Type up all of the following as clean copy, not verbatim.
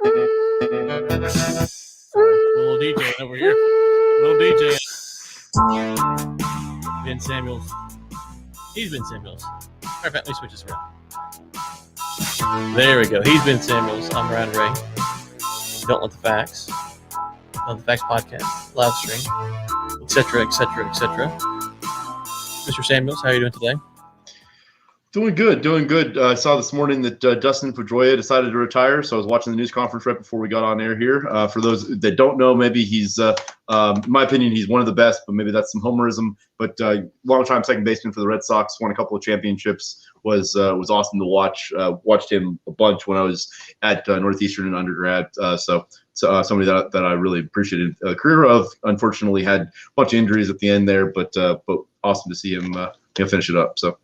Sorry, little DJ over here. Little DJ. Ben Samuels. He's Ben Samuels. Matter of fact, let me switch this around. There we go. He's Ben Samuels. I'm Ryan Ray. Don't Want the Facts. On the Facts Podcast, live stream, etc., etc., etc. Mr. Samuels, how are you doing today? Doing good. I saw this morning that Dustin Pedroia decided to retire, so I was watching the news conference right before we got on air here. For those that don't know, maybe he's, in my opinion, he's one of the best, but maybe that's some homerism. But long-time second baseman for the Red Sox, won a couple of championships, was awesome to watch. Watched him a bunch when I was at Northeastern in undergrad. So somebody that I really appreciated a career of. Unfortunately, had a bunch of injuries at the end there, but awesome to see him finish it up. So.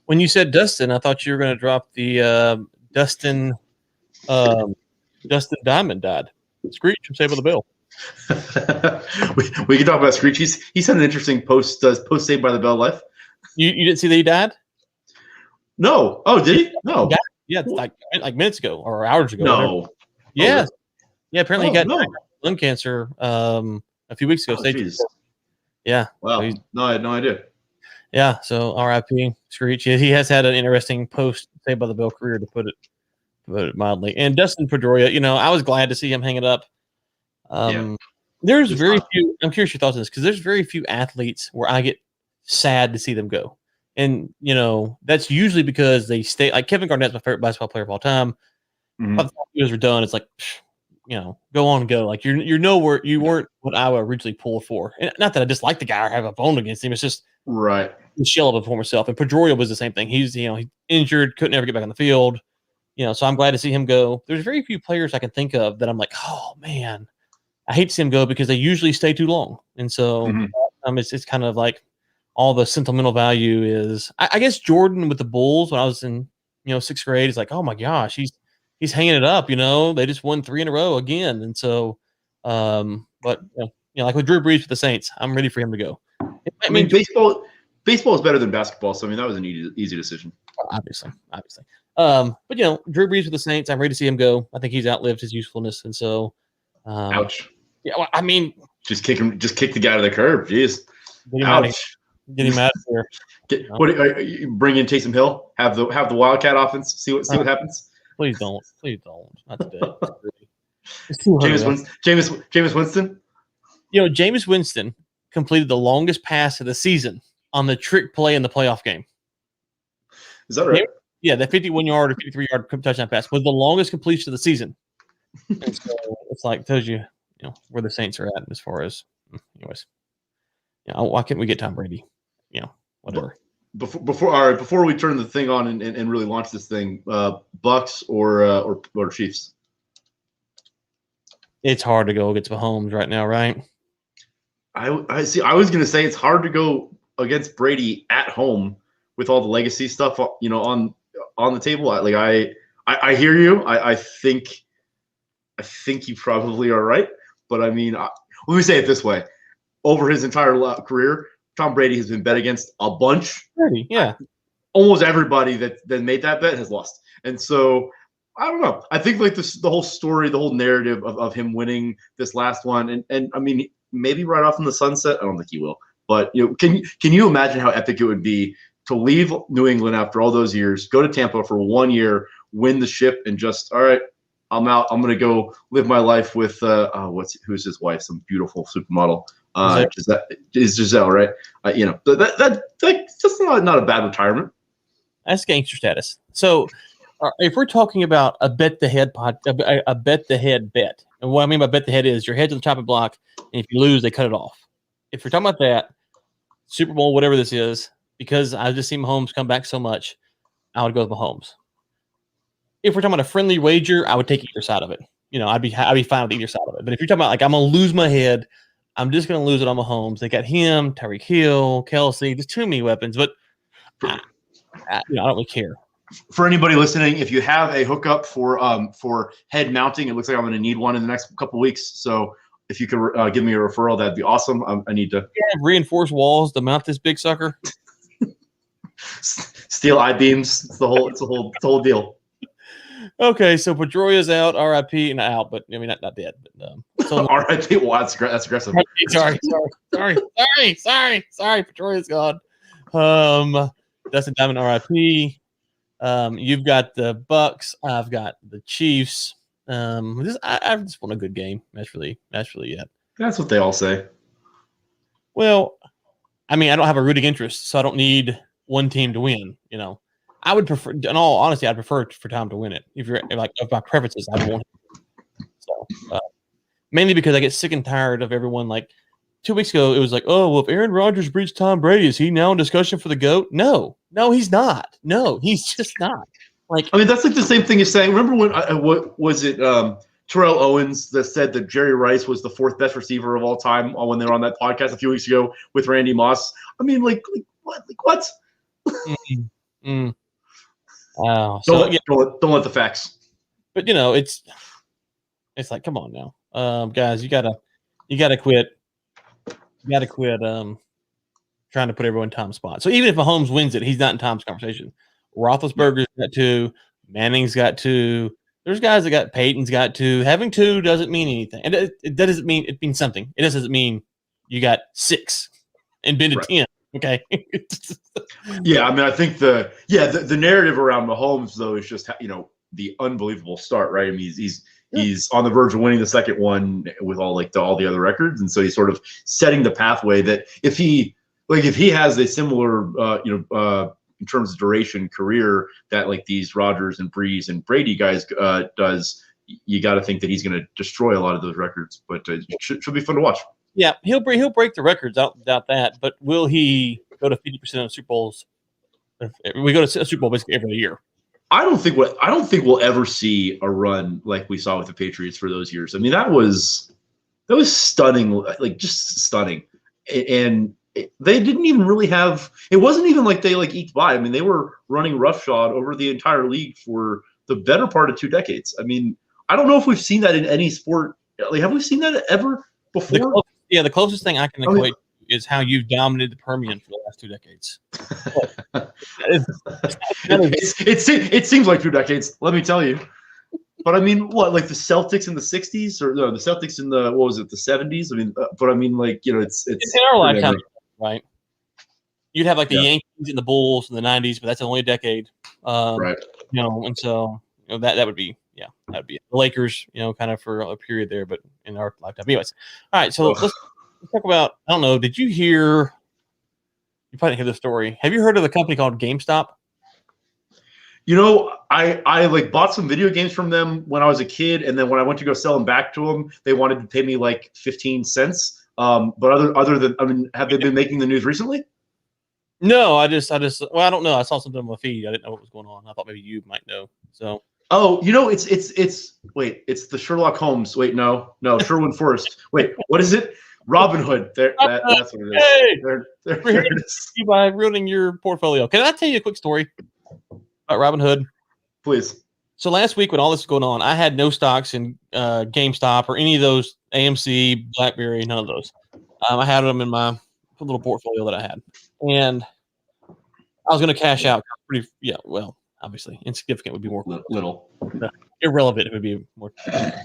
When you said Dustin, I thought you were going to drop the Dustin Diamond died. Screech from Saved by the Bell. we can talk about Screech. He's had an interesting post Saved by the Bell life. You didn't see that he died? No. Oh, did he? No. Yeah, like minutes ago or hours ago. No. Yeah. Yeah, apparently he got lung cancer a few weeks ago. Yeah. Wow. So no, I had no idea. Yeah, so R.I.P. Screech. He has had an interesting post Saved by the Bell career, to put it mildly. And Dustin Pedroia, I was glad to see him hang it up. There's very few. I'm curious your thoughts on this, because there's very few athletes where I get sad to see them go, and that's usually because they stay. Like Kevin Garnett's my favorite basketball player of all time. Mm-hmm. By the time years are done, it's like, go on and go. Like you're nowhere. You weren't what I originally pulled for, and not that I dislike the guy or have a bone against him. It's just right. The shell of a former self. And Pedroia was the same thing. He's he's injured, couldn't ever get back on the field. So I'm glad to see him go. There's very few players I can think of that I'm like, oh man, I hate to see him go, because they usually stay too long. And so it's kind of like all the sentimental value is. I guess Jordan with the Bulls when I was in sixth grade is like, oh my gosh, he's hanging it up. They just won 3 in a row again. And so, but like with Drew Brees with the Saints, I'm ready for him to go. I mean, baseball is better than basketball, so I mean that was an easy decision. Obviously. But Drew Brees with the Saints, I'm ready to see him go. I think he's outlived his usefulness, and so. Ouch. Yeah, well, I mean, just kick the guy to the curb. Jeez. Ouch. Get him out of here. Bring in Taysom Hill. Have the Wildcat offense. See what happens. Please don't. Not today. Jameis Winston. Jameis Winston completed the longest pass of the season on the trick play in the playoff game. Is that right? Yeah, that 51-yard or 53-yard touchdown pass was the longest completion of the season. And so it's like, tells you, where the Saints are at as far as, anyways. Why can't we get Tom Brady? Whatever. Before we turn the thing on and really launch this thing, Bucks or Chiefs? It's hard to go against Mahomes right now, right? I see. I was gonna say it's hard to go against Brady at home with all the legacy stuff, on the table. I hear you. I think you probably are right. But I mean, let me say it this way: over his entire career, Tom Brady has been bet against a bunch. Brady, yeah. Almost everybody that made that bet has lost, and so. I don't know. I think like the whole story, the whole narrative of him winning this last one, and I mean maybe right off in the sunset. I don't think he will, but can you imagine how epic it would be to leave New England after all those years, go to Tampa for 1 year, win the ship, and just all right, I'm out. I'm gonna go live my life with who's his wife, some beautiful supermodel. Giselle, right? That's just not a bad retirement. That's gangster status. So. If we're talking about a bet the head bet, and what I mean by bet the head is your head's on the chopping block, and if you lose, they cut it off. If you're talking about that, Super Bowl, whatever this is, because I've just seen Mahomes come back so much, I would go with Mahomes. If we're talking about a friendly wager, I would take either side of it. I'd be fine with either side of it. But if you're talking about like I'm gonna lose my head, I'm just gonna lose it on Mahomes. They got him, Tyreek Hill, Kelsey, just too many weapons. But I don't really care. For anybody listening, if you have a hookup for head mounting, it looks like I'm going to need one in the next couple of weeks. So if you could give me a referral, that'd be awesome. I need to reinforce walls to mount this big sucker. Steel I-beams. It's the whole deal. Okay, so Pedroia's out, RIP, and out, but I mean not dead. But so RIP. Wow, that's aggressive. sorry. Pedroia's gone. Dustin Diamond, RIP. You've got the Bucks. I've got the Chiefs. I just want a good game. That's really it. That's what they all say. Well, I mean, I don't have a rooting interest, so I don't need one team to win. You know, I would prefer, in all honesty, I'd prefer for Tom to win it. If you're like, of my preferences, I'd want him. So, mainly because I get sick and tired of everyone. Like 2 weeks ago, it was like, oh, well, if Aaron Rodgers breached Tom Brady, is he now in discussion for the GOAT? No, he's not. No, he's just not. Like, I mean, that's like the same thing as saying. Remember when what was it? Terrell Owens that said that Jerry Rice was the fourth best receiver of all time when they were on that podcast a few weeks ago with Randy Moss. I mean, like what? Like what? Wow. Don't let the facts. But it's like, come on now, guys, you gotta quit. You gotta quit trying to put everyone in Tom's spot. So even if Mahomes wins it, he's not in Tom's conversation. Roethlisberger's got 2. Manning's got 2. There's guys that got Peyton's got 2. Having 2 doesn't mean anything. And it doesn't mean it means something. It doesn't mean you got 6 and been to 10. Okay. Yeah, I mean, I think the narrative around Mahomes though is just the unbelievable start, right? I mean, he's on the verge of winning the second one with all the other records, and so he's sort of setting the pathway that if he has a similar in terms of duration career that like these Rodgers and Breeze and Brady guys does, you got to think that he's going to destroy a lot of those records. But it should be fun to watch. Yeah, he'll break the records. I don't doubt that. But will he go to 50% of Super Bowls? We go to a Super Bowl basically every year. I don't think we'll ever see a run like we saw with the Patriots for those years. I mean, that was stunning, like just stunning, and they didn't even really have. It wasn't even like they eked by. I mean, they were running roughshod over the entire league for the better part of 2 decades. I mean, I don't know if we've seen that in any sport. Like, have we seen that ever before? The closest thing I can equate is how you've dominated the Permian for the last 2 decades. It seems like 2 decades, let me tell you. But I mean, what, like the Celtics in the 60s or no, the Celtics in the, what was it, the 70s? I mean, but I mean, like, it's in our lifetime, right? You'd have like the Yankees and the Bulls in the 90s, but that's only a decade. Right. And so that would be, that would be it. The Lakers, kind of for a period there, but in our lifetime. Anyways, all right, so let's talk about, I don't know, did you hear, you probably didn't hear the story. Have you heard of the company called GameStop? I like bought some video games from them when I was a kid, and then when I went to go sell them back to them, they wanted to pay me like 15 cents. But other than, I mean, have they been making the news recently? No, I well, I don't know. I saw something on my feed. I didn't know what was going on. I thought maybe you might know. So. Oh, it's the Sherlock Holmes. Wait, no, Sherwin Forrest. Wait, what is it? Robin Hood. That's what it is. Hey, there it is. By ruining your portfolio. Can I tell you a quick story about Robin Hood? Please. So last week when all this was going on, I had no stocks in GameStop or any of those, AMC, BlackBerry, none of those. I had them in my little portfolio that I had. And I was going to cash out obviously insignificant would be more little. Irrelevant would be more. I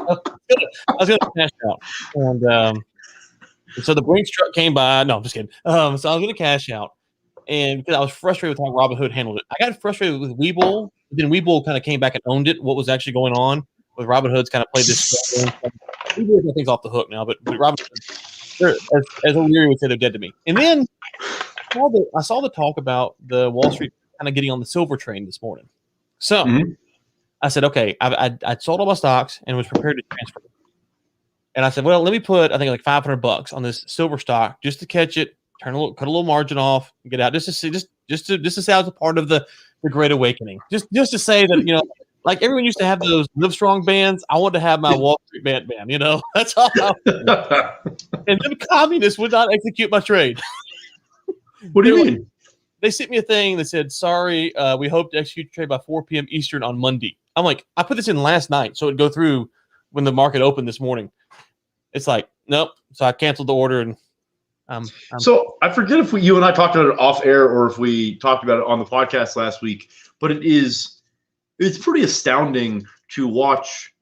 was going to cash out, and so the Brinks truck came by. No, I'm just kidding. So I was going to cash out, and because I was frustrated with how Robinhood handled it, I got frustrated with Webull. Then Webull kind of came back and owned it. What was actually going on with Robinhood's kind of played this. Webull things off the hook now, but Robinhood, as O'Leary would say, they're dead to me. And then I saw the talk about the Wall Street kind of getting on the silver train this morning. So I said, okay, I sold all my stocks and was prepared to transfer. And I said, well, let me put, I think like $500 on this silver stock just to catch it, cut a little margin off, and get out just to see, just to say I was a part of the Great Awakening. Just to say that, like everyone used to have those Livestrong bands. I wanted to have my Wall Street band. That's all. And then communists would not execute my trade. What do you mean? They sent me a thing that said, sorry, we hope to execute trade by 4 p.m. Eastern on Monday. I'm like, I put this in last night, so it'd go through when the market opened this morning. It's like, nope. So I canceled the order. And so I forget if you and I talked about it off air or if we talked about it on the podcast last week, but it is it's pretty astounding to watch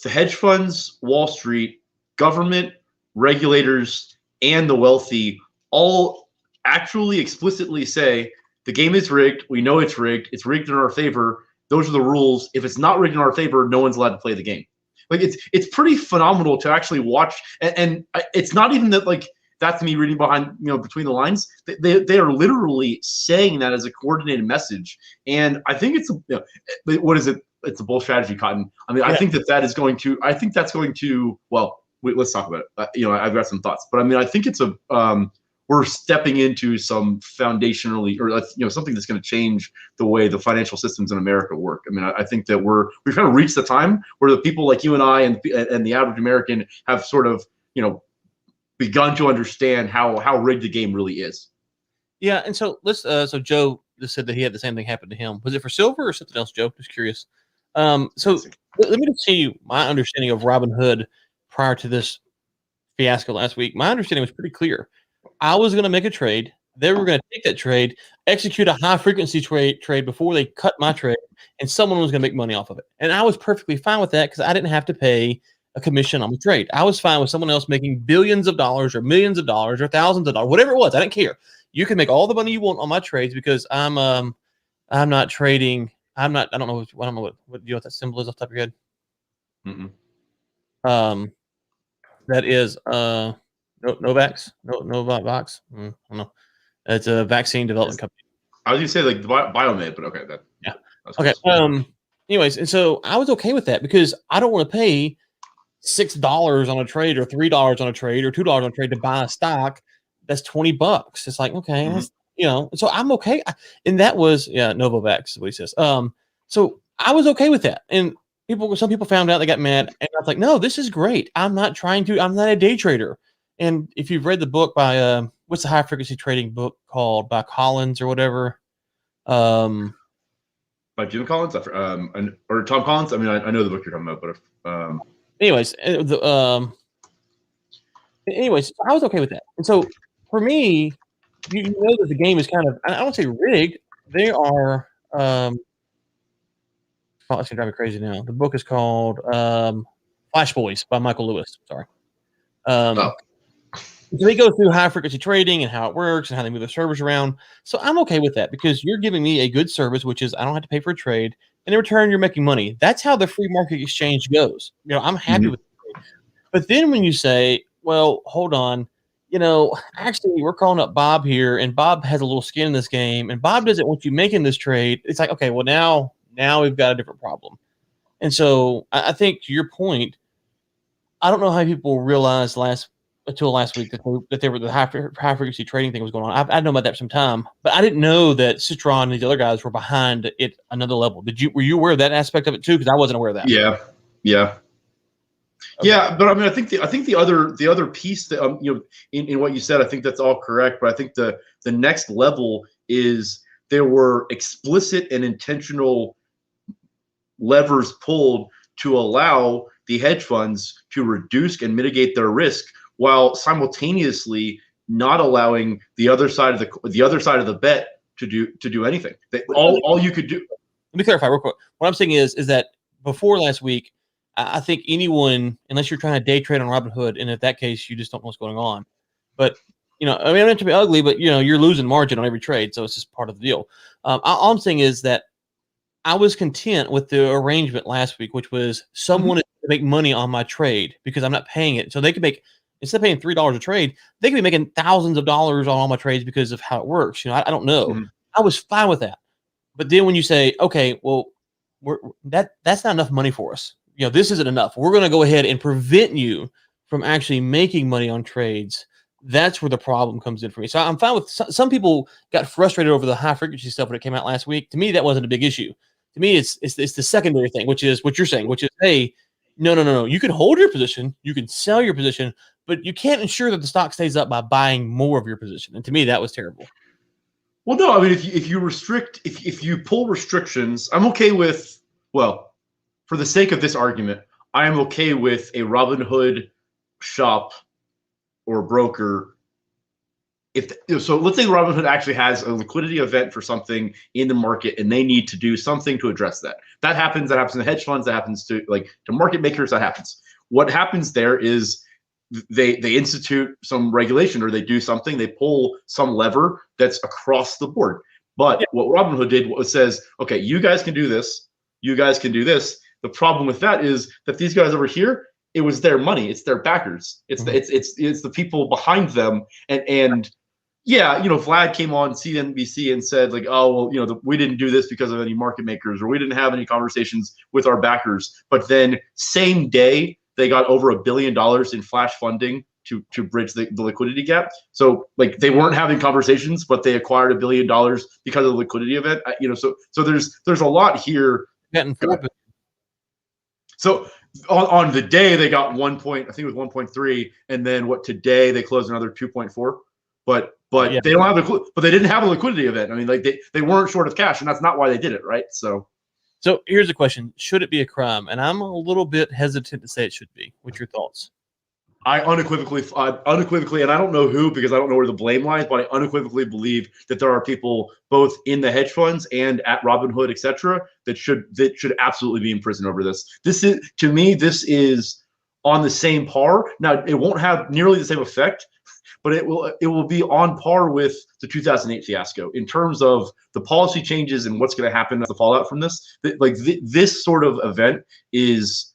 the hedge funds, Wall Street, government, regulators, and the wealthy all actually explicitly say the game is rigged. We know it's rigged. It's rigged in our favor. Those are the rules. If it's not rigged in our favor, no one's allowed to play the game. Like it's pretty phenomenal to actually watch, and it's not even that like that's me reading behind between the lines. They are literally saying that as a coordinated message, and I think it's what is it? It's a bull strategy, Cotton. I mean, yeah. I think that is going to. I think that's going to. Well, let's talk about it. I've got some thoughts, but I mean, I think it's we're stepping into some foundationally, or something that's going to change the way the financial systems in America work. I mean, I think that we've kind of reached the time where the people like you and I and the average American have sort of begun to understand how rigged the game really is. Yeah, and so let's. So Joe just said that he had the same thing happen to him. Was it for silver or something else, Joe? Just curious. So let me just tell you my understanding of Robinhood prior to this fiasco last week. My understanding was pretty clear. I was going to make a trade. They were going to take that trade, execute a high frequency trade before they cut my trade, and someone was going to make money off of it. And I was perfectly fine with that because I didn't have to pay a commission on the trade. I was fine with someone else making billions of dollars or millions of dollars or thousands of dollars, whatever it was. I didn't care. You can make all the money you want on my trades because I'm not trading. I don't know what you know what that symbol is off the top of your head. That is Novavax. Novavax. I don't know. It's a vaccine development company. I was gonna say like Biomed, but okay, yeah. Okay. Anyways, and so I was okay with that because I don't want to pay $6 on a trade or $3 on a trade or $2 on a trade to buy a stock that's $20. It's like, okay, so I'm okay. And that was Novavax is what he says. So I was okay with that. And some people found out, they got mad, and I was like, no, this is great. I'm not a day trader. And if you've read the book by what's the high frequency trading book called by Collins or whatever? By Jim Collins or Tom Collins? I mean, I know the book you're talking about, but anyways, I was okay with that. And so for me, you know that the game is kind of, I don't say rigged. They are it's gonna drive me crazy now. The book is called Flash Boys by Michael Lewis. Sorry. So they go through high frequency trading and how it works and how they move the servers around. So I'm okay with that because you're giving me a good service, which is I don't have to pay for a trade, and in return you're making money. That's how the free market exchange goes. I'm happy with the trade. But then when you say, well, hold on, actually we're calling up Bob here, and Bob has a little skin in this game, and Bob doesn't want you making this trade. It's like, okay, well now we've got a different problem. And so I think to your point, I don't know how people realized until last week that they were the high frequency trading thing was going on. I'd known about that for some time, but I didn't know that Citron and these other guys were behind it another level. Were you aware of that aspect of it too? Because I wasn't aware of that. Yeah. Okay. Yeah, but I mean, I think the other piece that in what you said, I think that's all correct. But I think the next level is there were explicit and intentional levers pulled to allow the hedge funds to reduce and mitigate their risk, while simultaneously not allowing the other side of the bet to do anything. All you could do. Let me clarify real quick. What I'm saying is that before last week, I think anyone, unless you're trying to day trade on Robinhood, and in that case, you just don't know what's going on. But I mean, I'm not to be ugly, but you're losing margin on every trade, so it's just part of the deal. All I'm saying is that I was content with the arrangement last week, which was someone is to make money on my trade because I'm not paying it. So they could make, instead of paying $3 a trade, they could be making thousands of dollars on all my trades because of how it works. I don't know. I was fine with that. But then when you say, okay, well, that's not enough money for us. This isn't enough. We're going to go ahead and prevent you from actually making money on trades. That's where the problem comes in for me. So I'm fine with some people got frustrated over the high frequency stuff when it came out last week. To me, that wasn't a big issue. To me, it's the secondary thing, which is what you're saying, which is, hey, no. You can hold your position, you can sell your position, but you can't ensure that the stock stays up by buying more of your position. And to me, that was terrible. Well, no, I mean, if you pull restrictions, I'm okay with, well, for the sake of this argument, I am okay with a Robinhood shop or broker so let's say Robinhood actually has a liquidity event for something in the market and they need to do something to address that. That happens to hedge funds, that happens to market makers, that happens. What happens there is they institute some regulation or they do something, they pull some lever that's across the board. But what Robinhood did was says, okay, you guys can do this, you guys can do this. The problem with that is that these guys over here, it was their money, it's their backers, it's the people behind them, and yeah, Vlad came on CNBC and said like, oh well, we didn't do this because of any market makers, or we didn't have any conversations with our backers. But then same day they got over $1 billion in flash funding to bridge the liquidity gap. So like they weren't having conversations, but they acquired $1 billion because of the liquidity event. So there's a lot here. So on the day they got I think it was 1.3, and then today they closed another 2.4. But they don't have but they didn't have a liquidity event. I mean, like they weren't short of cash, and that's not why they did it, right? So here's a question: should it be a crime? And I'm a little bit hesitant to say it should be. What's your thoughts? I unequivocally, and I don't know who because I don't know where the blame lies, but I unequivocally believe that there are people both in the hedge funds and at Robinhood, etc., that should absolutely be in prison over this. This is on the same par. Now, it won't have nearly the same effect, but it will be on par with the 2008 fiasco in terms of the policy changes and what's going to happen as the fallout from this. This sort of event is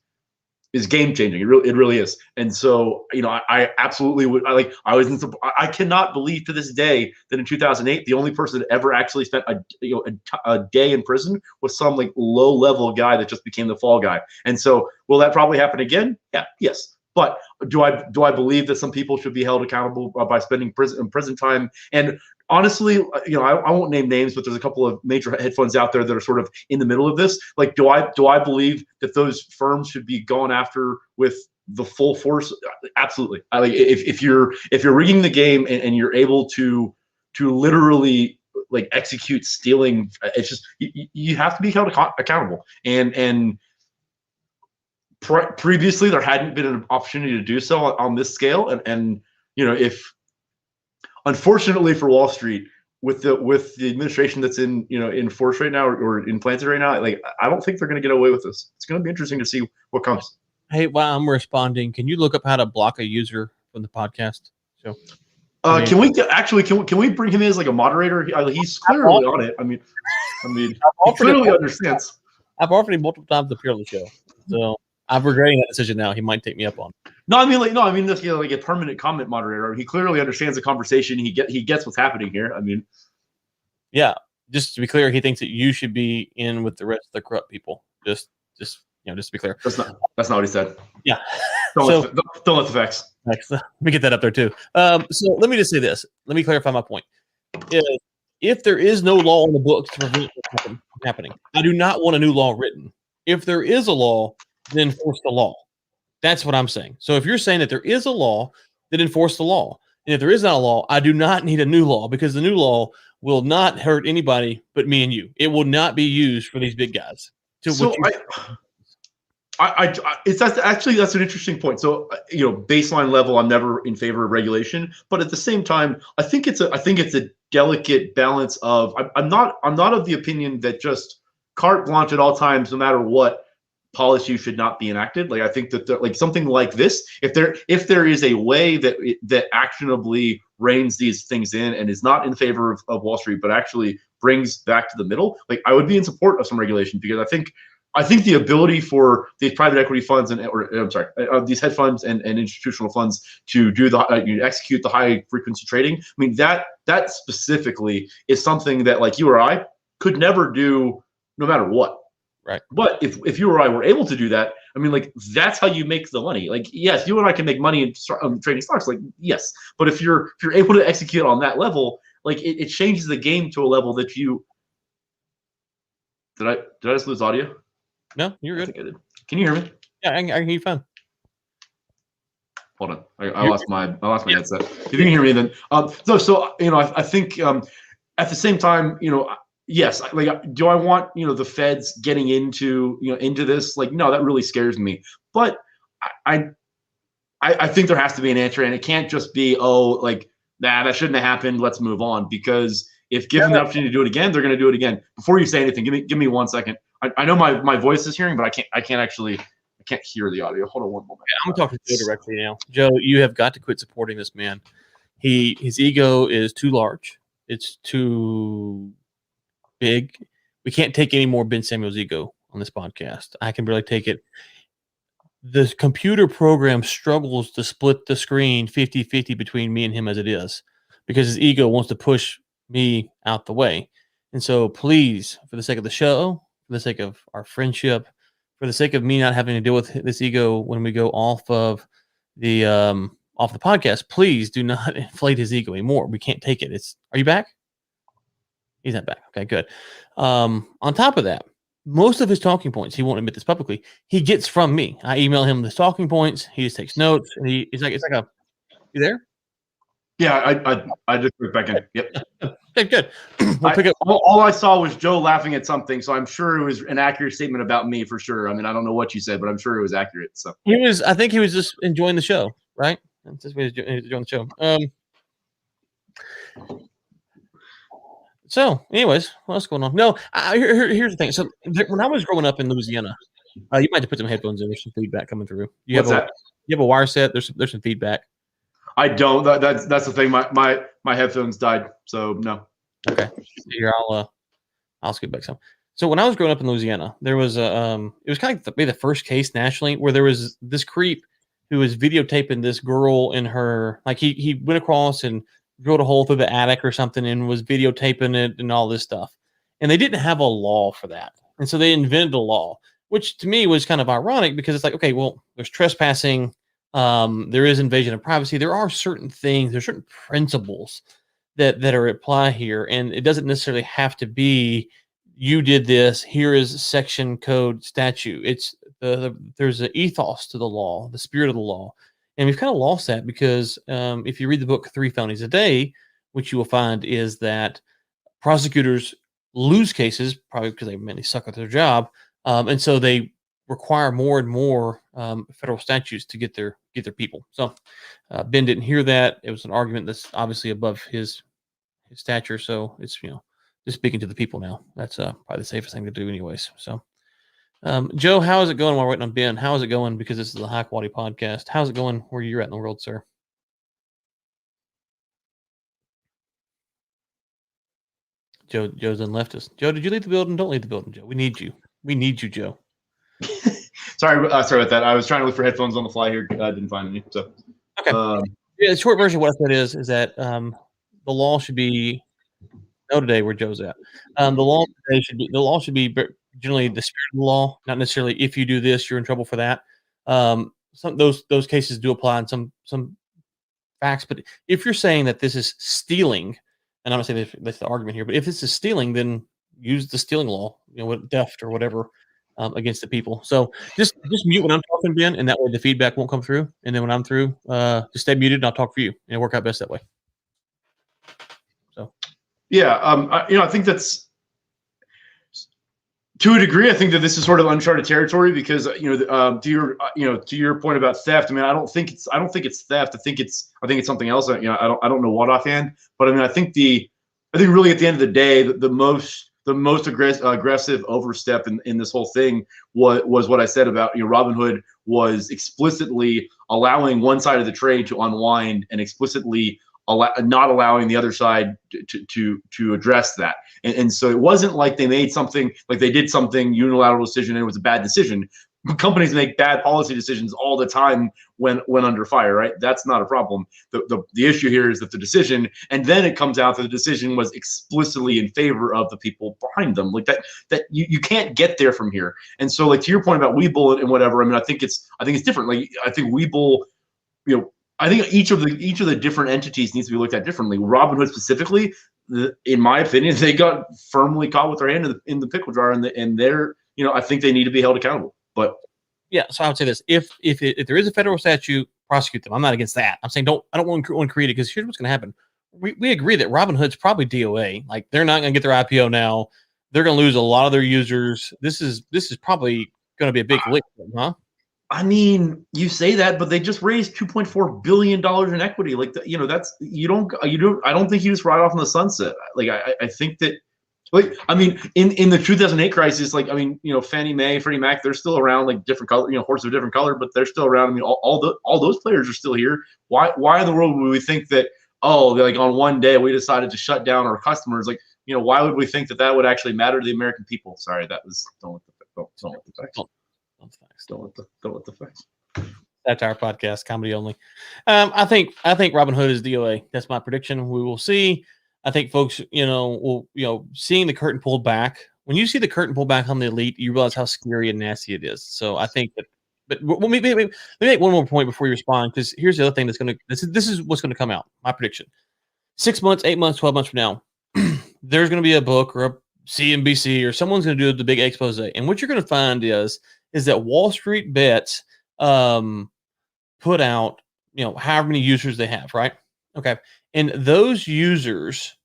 game changing. It really is. And so, I absolutely would. I cannot believe to this day that in 2008, the only person that ever actually spent a day in prison was some low level guy that just became the fall guy. And so, will that probably happen again? Yeah. Yes. But do I believe that some people should be held accountable by spending prison time? And honestly, I won't name names, but there's a couple of major hedge funds out there that are sort of in the middle of this. Like, do I believe that those firms should be going after with the full force? Absolutely. If you're rigging the game and you're able to literally execute stealing, it's just you have to be held accountable. And previously there hadn't been an opportunity to do so on this scale, and if unfortunately for Wall Street with the administration that's in force right now or implanted right now, I don't think they're going to get away with this. It's going to be interesting to see what comes. Hey, while I'm responding, can you look up how to block a user from the podcast? So can we bring him in as a moderator? He's clearly on it. I mean he clearly understands. I've offered him multiple times to appear on the show, so I'm regretting that decision now. He might take me up on it. No, I mean this a permanent comment moderator. He clearly understands the conversation. He gets what's happening here. I mean, yeah. Just to be clear, he thinks that you should be in with the rest of the corrupt people. Just to be clear. That's not what he said. Yeah. Don't let the facts. Let me get that up there too. So let me just say this. Let me clarify my point. If there is no law in the books to prevent this from happening, I do not want a new law written. If there is a law, then enforce the law. That's what I'm saying. So if you're saying that there is a law, then enforce the law. And if there is not a law, I do not need a new law, because the new law will not hurt anybody but me and you. It will not be used for these big guys. That's an interesting point. So baseline level, I'm never in favor of regulation, but at the same time, I think it's a delicate balance of I'm not of the opinion that just carte blanche at all times, no matter what policy, should not be enacted. I think that something like this, if there is a way that actionably reins these things in and is not in favor of Wall Street, but actually brings back to the middle, I would be in support of some regulation, because I think the ability for these private equity funds these hedge funds and institutional funds to do execute the high frequency trading, I mean that specifically is something that you or I could never do, no matter what. Right. But if you or I were able to do that, I mean, that's how you make the money. Yes, you and I can make money in trading stocks. Yes, but if you're able to execute on that level, it changes the game to a level that you. Did I just lose audio? No, you're good. I think I did. Can you hear me? Yeah, I can hear you fine. Hold on, I lost my headset. If you can hear me, then so I think at the same time, yes, do I want the feds getting into this? No, that really scares me. But I think there has to be an answer, and it can't just be that shouldn't have happened. Let's move on. Because if given the opportunity to do it again, they're going to do it again. Before you say anything, give me 1 second. I know my voice is hearing, but I can't hear the audio. Hold on one moment. I'm talking to Joe directly now. Joe, you have got to quit supporting this man. His ego is too large. It's too big. We can't take any more Ben Samuels ego on this podcast. I can barely take it. The computer program struggles to split the screen 50-50 between me and him as it is, because his ego wants to push me out the way. And so please, for the sake of the show, for the sake of our friendship, for the sake of me not having to deal with this ego when we go off the podcast, please do not inflate his ego anymore. We can't take it. Are you back? He's not back. Okay, good. On top of that, most of his talking points, he won't admit this publicly, he gets from me. I email him the talking points. He just takes notes. And it's like you there? Yeah, I just put it back in. Yep. Okay, good. We'll pick up. All I saw was Joe laughing at something, so I'm sure it was an accurate statement about me for sure. I mean, I don't know what you said, but I'm sure it was accurate. So I think he was just enjoying the show, right? That's just what he was enjoying the show. So, anyways, what's going on? No, here's the thing. So, when I was growing up in Louisiana, you might have to put some headphones in. There's some feedback coming through. You have a wire set. There's some feedback. I don't. That's the thing. My headphones died, so no. Okay. Here, I'll skip back some. So when I was growing up in Louisiana, there was it was kind of maybe the first case nationally where there was this creep who was videotaping this girl in her, like he went across and drilled a hole through the attic or something and was videotaping it and all this stuff. And they didn't have a law for that. And so they invented a law, which to me was kind of ironic because it's like, okay, well, there's trespassing. There is invasion of privacy. There are certain things, there's certain principles that are at apply here. And it doesn't necessarily have to be, you did this, here is section code statute. It's there's an ethos to the law, the spirit of the law. And we've kind of lost that because if you read the book 3 Felonies a Day, what you will find is that prosecutors lose cases probably because they mainly suck at their job. And so they require more and more federal statutes to get their people. So Ben didn't hear that. It was an argument that's obviously above his stature. So it's, just speaking to the people now. That's probably the safest thing to do anyways. So Joe, how is it going while we're waiting on Ben? How is it going? Because this is a high quality podcast. How's it going where you're at in the world, sir? Joe's then left us. Joe, did you leave the building? Don't leave the building, Joe. We need you. We need you, Joe. sorry about that. I was trying to look for headphones on the fly here. I didn't find any. So okay. Yeah, the short version of what I said is that the law should be today where Joe's at. The law should be generally the spirit of the law, not necessarily if you do this, you're in trouble for that. Those cases do apply in some facts, but if you're saying that this is stealing, and I'm not saying that's the argument here, but if this is stealing, then use the stealing law, with theft or whatever against the people. So just mute when I'm talking, Ben, and that way the feedback won't come through. And then when I'm through, just stay muted and I'll talk for you, and it'll work out best that way. So yeah, I think that's, to a degree, I think that this is sort of uncharted territory because to your point about theft. I mean, I don't think it's theft. I think it's something else. I don't know what offhand, but I mean, I think really at the end of the day, the most aggressive overstep in this whole thing was what I said about Robinhood was explicitly allowing one side of the trade to unwind and explicitly not allowing the other side to address that. And so it wasn't like they made something, like they did something unilateral decision and it was a bad decision. Companies make bad policy decisions all the time when under fire, right? That's not a problem. The issue here is that the decision, and then it comes out that the decision was explicitly in favor of the people behind them. Like that you can't get there from here. And so, like, to your point about Webull and whatever, I mean, I think it's different. Like, I think Webull, I think each of the different entities needs to be looked at differently. Robinhood specifically, in my opinion, they got firmly caught with their hand in the pickle jar, and they're, I think they need to be held accountable. But yeah, so I would say this: if there is a federal statute, prosecute them. I'm not against that. I'm saying I don't want to create it because here's what's going to happen. We agree that Robinhood's probably DOA. Like, they're not going to get their IPO now. They're going to lose a lot of their users. This is probably going to be a big lick, huh? I mean, you say that, but they just raised $2.4 billion in equity. Like, that's you don't. I don't think you just ride off in the sunset. Like, I think that. Like, I mean, in the 2008 crisis, like, I mean, Fannie Mae, Freddie Mac, they're still around, like different color, horses of different color, but they're still around. I mean, all those players are still here. Why in the world would we think that? Oh, like on one day we decided to shut down our customers. Like, why would we think that would actually matter to the American people? Sorry, that was don't let the facts. Don't let the facts. That's our podcast, comedy only. I think Robinhood is DOA. That's my prediction. We will see. I think folks, seeing the curtain pulled back. When you see the curtain pulled back on the elite, you realize how scary and nasty it is. So I think that. But let me make one more point before you respond, because here's the other thing that's going to. This is what's going to come out. My prediction: 6 months, 8 months, 12 months from now, there's going to be a book or a CNBC or someone's going to do the big expose, and what you're going to find is that Wall Street Bets put out, however many users they have, right? Okay. And those users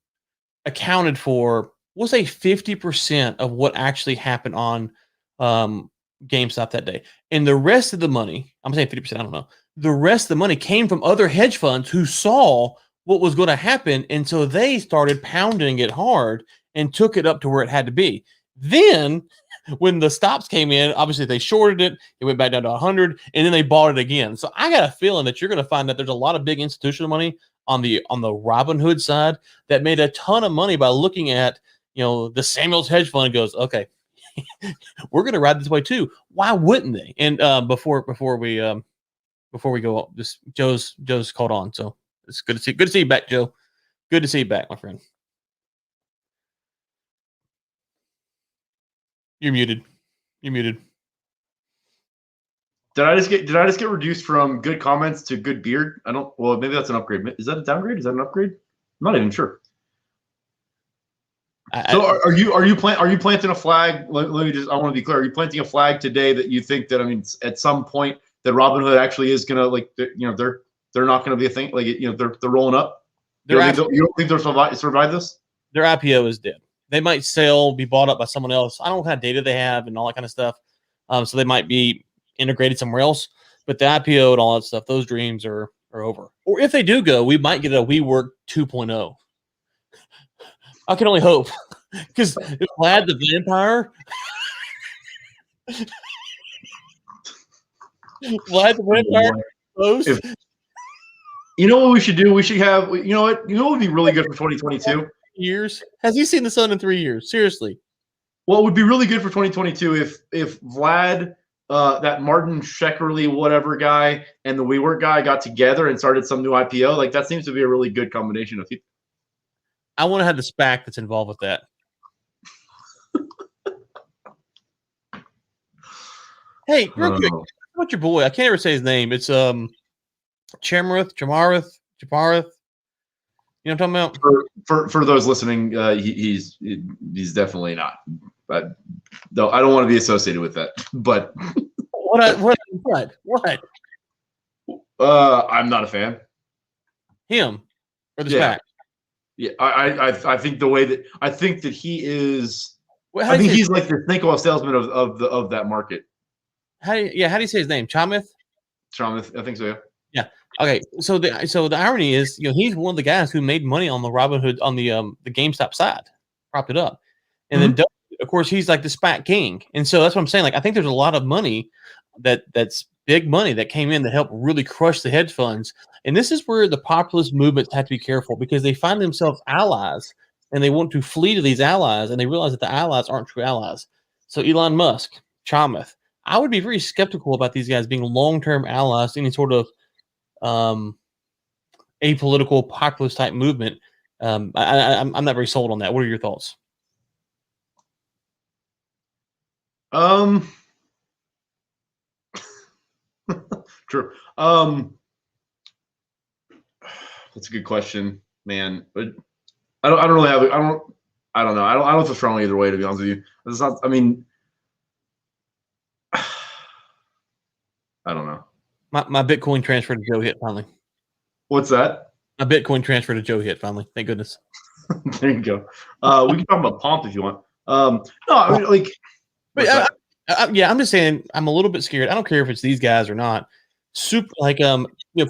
accounted for, we'll say 50% of what actually happened on GameStop that day. And the rest of the money, I'm saying 50%, I don't know. The rest of the money came from other hedge funds who saw what was going to happen. And so they started pounding it hard and took it up to where it had to be. Then when the stops came in, obviously they shorted it. It went back down to 100, and then they bought it again. So I got a feeling that you're going to find that there's a lot of big institutional money on the Robinhood side that made a ton of money by looking at, the Samuels hedge fund and goes, okay, we're going to ride this way too. Why wouldn't they? And before we go, just Joe's called on. So it's good to see you back, Joe. Good to see you back, my friend. You're muted. Did I just get reduced from good comments to good beard? Well, maybe that's an upgrade. Is that a downgrade? Is that an upgrade? I'm not even sure. So are you planting a flag? Let me just, I want to be clear. Are you planting a flag today that you think that, I mean, at some point that Robinhood actually is going to, they're not going to be a thing? Like, they're rolling up? You don't think they'll survive this? Their IPO is dead. They might sell, be bought up by someone else. I don't know what kind of data they have and all that kind of stuff. So they might be integrated somewhere else. But the IPO and all that stuff, those dreams are over. Or if they do go, we might get a WeWork 2.0. I can only hope. Because Vlad the Vampire. Vlad the Vampire. You know what we should do? We should have, what would be really good for 2022? Years. Has he seen the sun in 3 years? Seriously. Well, it would be really good for 2022 if Vlad, that Martin Shkreli whatever guy, and the WeWork guy got together and started some new IPO. Like, that seems to be a really good combination of people. I want to have the SPAC that's involved with that. Hey, real quick, what's your boy? I can't ever say his name. It's Jamarith. You know what I'm talking about? For those listening, he's definitely not. But though I don't want to be associated with that. But what? I'm not a fan. Him or the SPAC? Yeah, I think the way that I think that he is. I think he's like the Snake Oil salesman of that market. How do you say his name? Chamath, I think so. Yeah. Yeah. Okay. So the irony is, he's one of the guys who made money on the Robinhood on the GameStop side, propped it up, and then of course he's like the SPAC king, and so that's what I'm saying. Like, I think there's a lot of money that's big money that came in to help really crush the hedge funds, and this is where the populist movements have to be careful because they find themselves allies and they want to flee to these allies, and they realize that the allies aren't true allies. So Elon Musk, Chamath, I would be very skeptical about these guys being long-term allies to any sort of apolitical populist type movement. I'm not very sold on that. What are your thoughts? True. That's a good question, man. But I don't really have. I don't know. I don't feel strongly either way, to be honest with you. It's not. I mean, I don't know. My Bitcoin transfer to Joe hit finally. What's that? My Bitcoin transfer to Joe hit finally. Thank goodness. There you go. We can talk about Pomp if you want. No, I mean, like. But Yeah, I'm just saying I'm a little bit scared. I don't care if it's these guys or not. Super like I'm a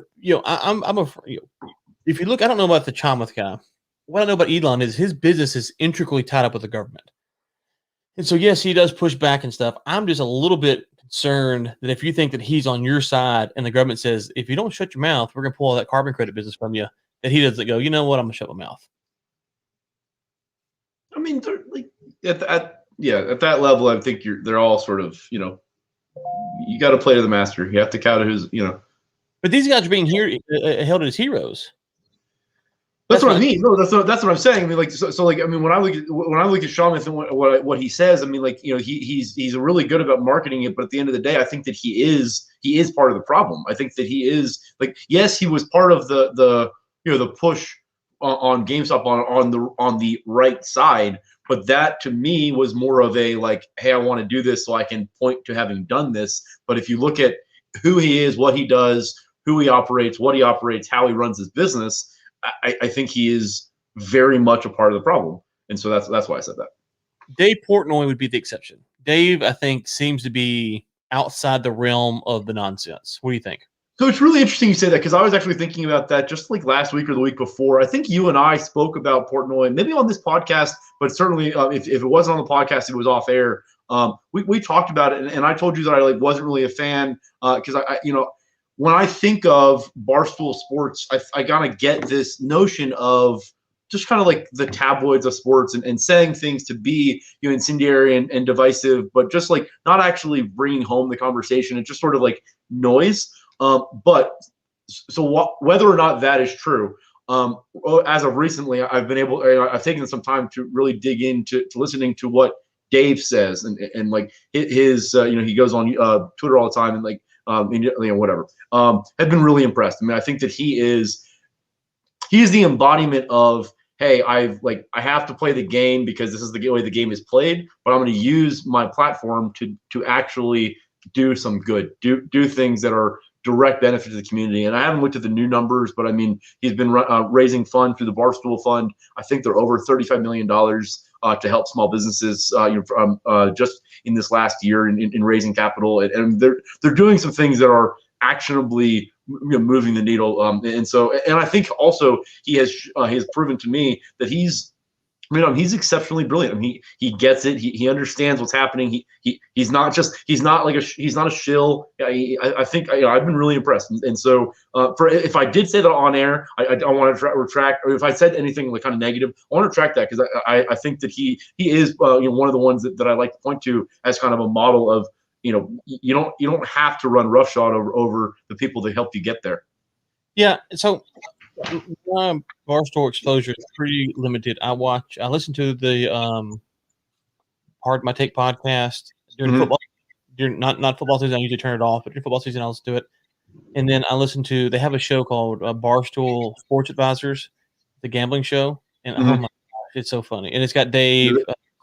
if you look, I don't know about the Chamath guy. What I know about Elon is his business is intricately tied up with the government. And so, yes, he does push back and stuff. I'm just a little bit concerned that if you think that he's on your side and the government says, if you don't shut your mouth, we're going to pull all that carbon credit business from you, that he doesn't go, you know what, I'm going to shut my mouth. I mean, they're like at that level, I think they're all sort of, you got to play to the master. You have to counter who's, But these guys are being held as heroes. That's what I mean. No, that's what I'm saying. I mean, like, so like, I mean, when I look at Shawmouth and what he says, I mean, like, he's really good about marketing it, but at the end of the day, I think that he is part of the problem. I think that he is like, yes, he was part of the push on GameStop on the right side, but that to me was more of a like, hey, I want to do this so I can point to having done this. But if you look at who he is, what he does, who he operates, what he operates, how he runs his business, I think he is very much a part of the problem, and so that's why I said that. Dave Portnoy would be the exception. Dave, I think, seems to be outside the realm of the nonsense. What do you think? So it's really interesting you say that, because I was actually thinking about that just like last week or the week before. I think you and I spoke about Portnoy, maybe on this podcast, but certainly if it wasn't on the podcast, it was off air. We talked about it, and I told you that I wasn't really a fan because I when I think of Barstool Sports, I kind of get this notion of just kind of like the tabloids of sports and saying things to be incendiary and divisive, but just like not actually bringing home the conversation. It's just sort of like noise. But so whether or not that is true, as of recently, I've taken some time to really dig into listening to what Dave says and like his he goes on Twitter all the time and like whatever. Have been really impressed. I mean, I think that he is the embodiment of, hey, I have to play the game because this is the way the game is played, but I'm going to use my platform to actually do some good, do things that are direct benefit to the community. And I haven't looked at the new numbers, but I mean, he's been raising funds through the Barstool Fund. I think they're over $35 million to help small businesses just in this last year in raising capital. And they're doing some things that are actionably moving the needle. And I think also he has proven to me that he's exceptionally brilliant. I mean, he gets it. He understands what's happening. He's not a shill. I think I've been really impressed. And so if I did say that on air, I want to retract. Or if I said anything like kind of negative, I want to retract that, because I think that he is one of the ones that I like to point to as kind of a model of you don't have to run roughshod over the people that helped you get there. Yeah. So my Barstool exposure is pretty limited. I listen to the Pardon My Take podcast during football. During not football season, I usually turn it off, but during football season, I'll listen to it. And then I listen to, they have a show called Barstool Sports Advisors, the gambling show. And oh my gosh, it's so funny. And it's got Dave,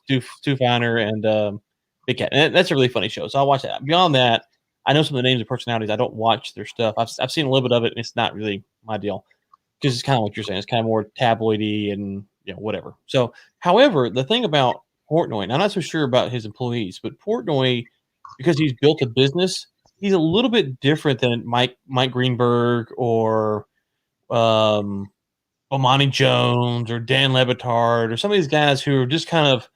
Stu Feiner, and Big Cat. And that's a really funny show. So I'll watch that. Beyond that, I know some of the names of personalities. I don't watch their stuff. I've seen a little bit of it, and it's not really my deal. Because it's kind of what you're saying. It's kind of more tabloidy and whatever. So, however, the thing about Portnoy, and I'm not so sure about his employees, but Portnoy, because he's built a business, he's a little bit different than Mike Greenberg or Bomani Jones or Dan Le Batard or some of these guys who are just kind of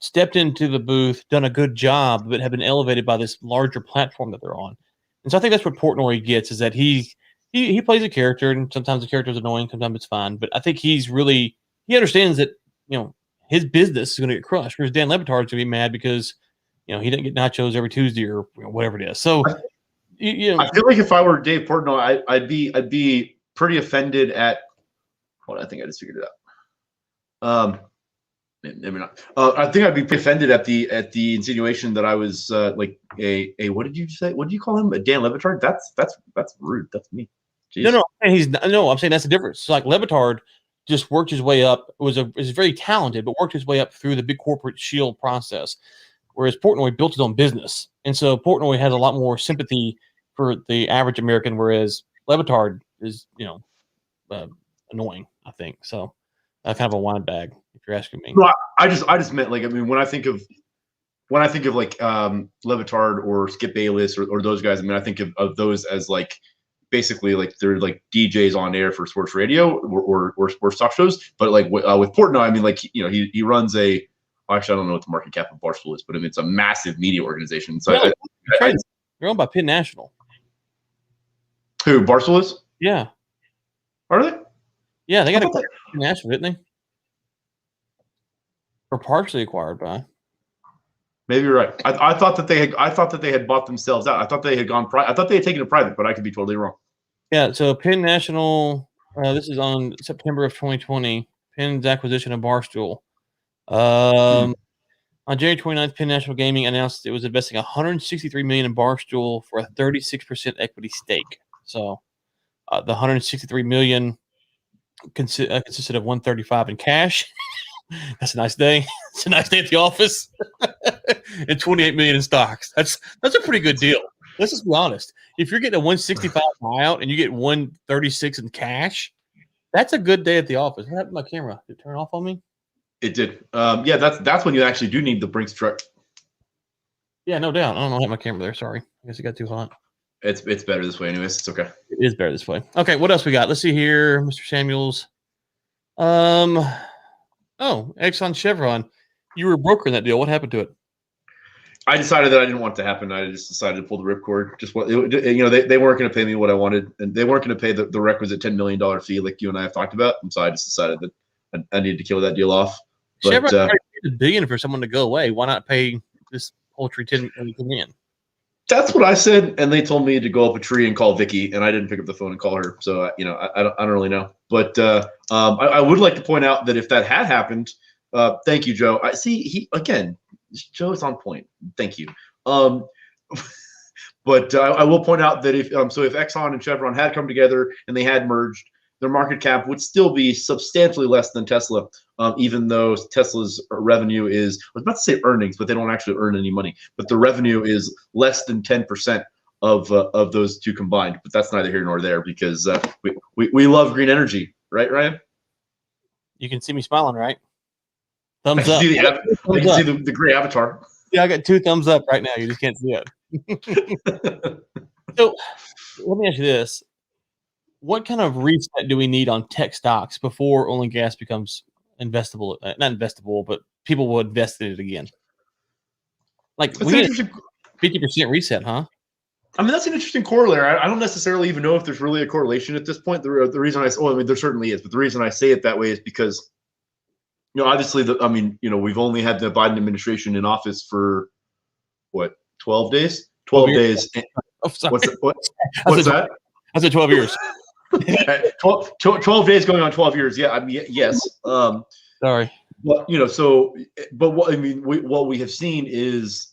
stepped into the booth, done a good job, but have been elevated by this larger platform that they're on. And so I think that's what Portnoy gets, is that he plays a character, and sometimes the character is annoying, sometimes it's fine. But I think he understands that his business is going to get crushed. Whereas Dan Le Batard is going to be mad because he didn't get nachos every Tuesday or whatever it is. So I feel like if I were Dave Portnoy, I'd be pretty offended at. Well, I think I just figured it out. Maybe not. I think I'd be offended at the insinuation that I was like a what did you say? What did you call him? A Dan Le Batard? That's rude. That's me. Jeez. No. I'm saying that's the difference. So like Le Batard just worked his way up. Was very talented, but worked his way up through the big corporate shield process. Whereas Portnoy built his own business, and so Portnoy has a lot more sympathy for the average American, whereas Le Batard is annoying. I think so. Kind of a wine bag, if you're asking me. No, I just meant when I think of when I think of like Levitard or Skip Bayless or those guys, I mean, I think of those as like basically like they're like DJs on air for sports radio or sports talk shows. But like with Portnoy, I mean, like he runs a actually I don't know what the market cap of Barstool is, but I mean it's a massive media organization. So they're owned by Penn National. Who Barstool is? Yeah. Are they? Yeah, they got a Penn National, didn't they? Or partially acquired by. Maybe you're right. I thought that they had bought themselves out. I thought they had gone I thought they had taken it private, but I could be totally wrong. Yeah, so Penn National, this is on September of 2020, Penn's acquisition of Barstool. On January 29th, Penn National Gaming announced it was investing $163 million in Barstool for a 36% equity stake. So the $163 million consisted of $135 in cash. That's a nice day. It's a nice day at the office. And $28 million in stocks. That's a pretty good deal. Let's just be honest. If you're getting a 165 buyout and you get 136 in cash, that's a good day at the office. What happened to my camera? Did it turn off on me? It did. Yeah, that's when you actually do need the Brinks truck. Yeah, no doubt. I don't know how my camera there. Sorry. I guess it got too hot. It's better this way anyways. It's okay. It is better this way. Okay, what else we got? Let's see here, Mr. Samuels. Exxon Chevron. You were brokering that deal. What happened to it? I decided that I didn't want it to happen. I just decided to pull the ripcord. Just what they weren't going to pay me what I wanted, and they weren't going to pay the requisite $10 million fee like you and I have talked about. And so I just decided that I needed to kill that deal off. But, Chevron paid $1 billion for someone to go away. Why not pay this paltry $10 million? That's what I said, and they told me to go up a tree and call Vicky, and I didn't pick up the phone and call her. So I don't really know. But I would like to point out that if that had happened, thank you, Joe. I see Joe's on point. Thank you. But I will point out that if Exxon and Chevron had come together and they had merged, their market cap would still be substantially less than Tesla, even though Tesla's revenue is, I was about to say earnings, but they don't actually earn any money. But the revenue is less than 10% of those two combined. But that's neither here nor there because we love green energy, right, Ryan? You can see me smiling, right? Thumbs up. I can see the gray avatar. Yeah, I got 2 thumbs up right now. You just can't see it. So let me ask you this. What kind of reset do we need on tech stocks before oil and gas becomes investable? Not investable, but people will invest in it again. Like we need a 50% reset, huh? I mean, that's an interesting corollary. I don't necessarily even know if there's really a correlation at this point. The reason there certainly is, but the reason I say it that way is because obviously, we've only had the Biden administration in office for what, 12 days? 12 days. Oh, sorry. What's that? I said 12 years. 12 days going on 12 years. Yeah, I mean, yes. Sorry. But what we have seen is,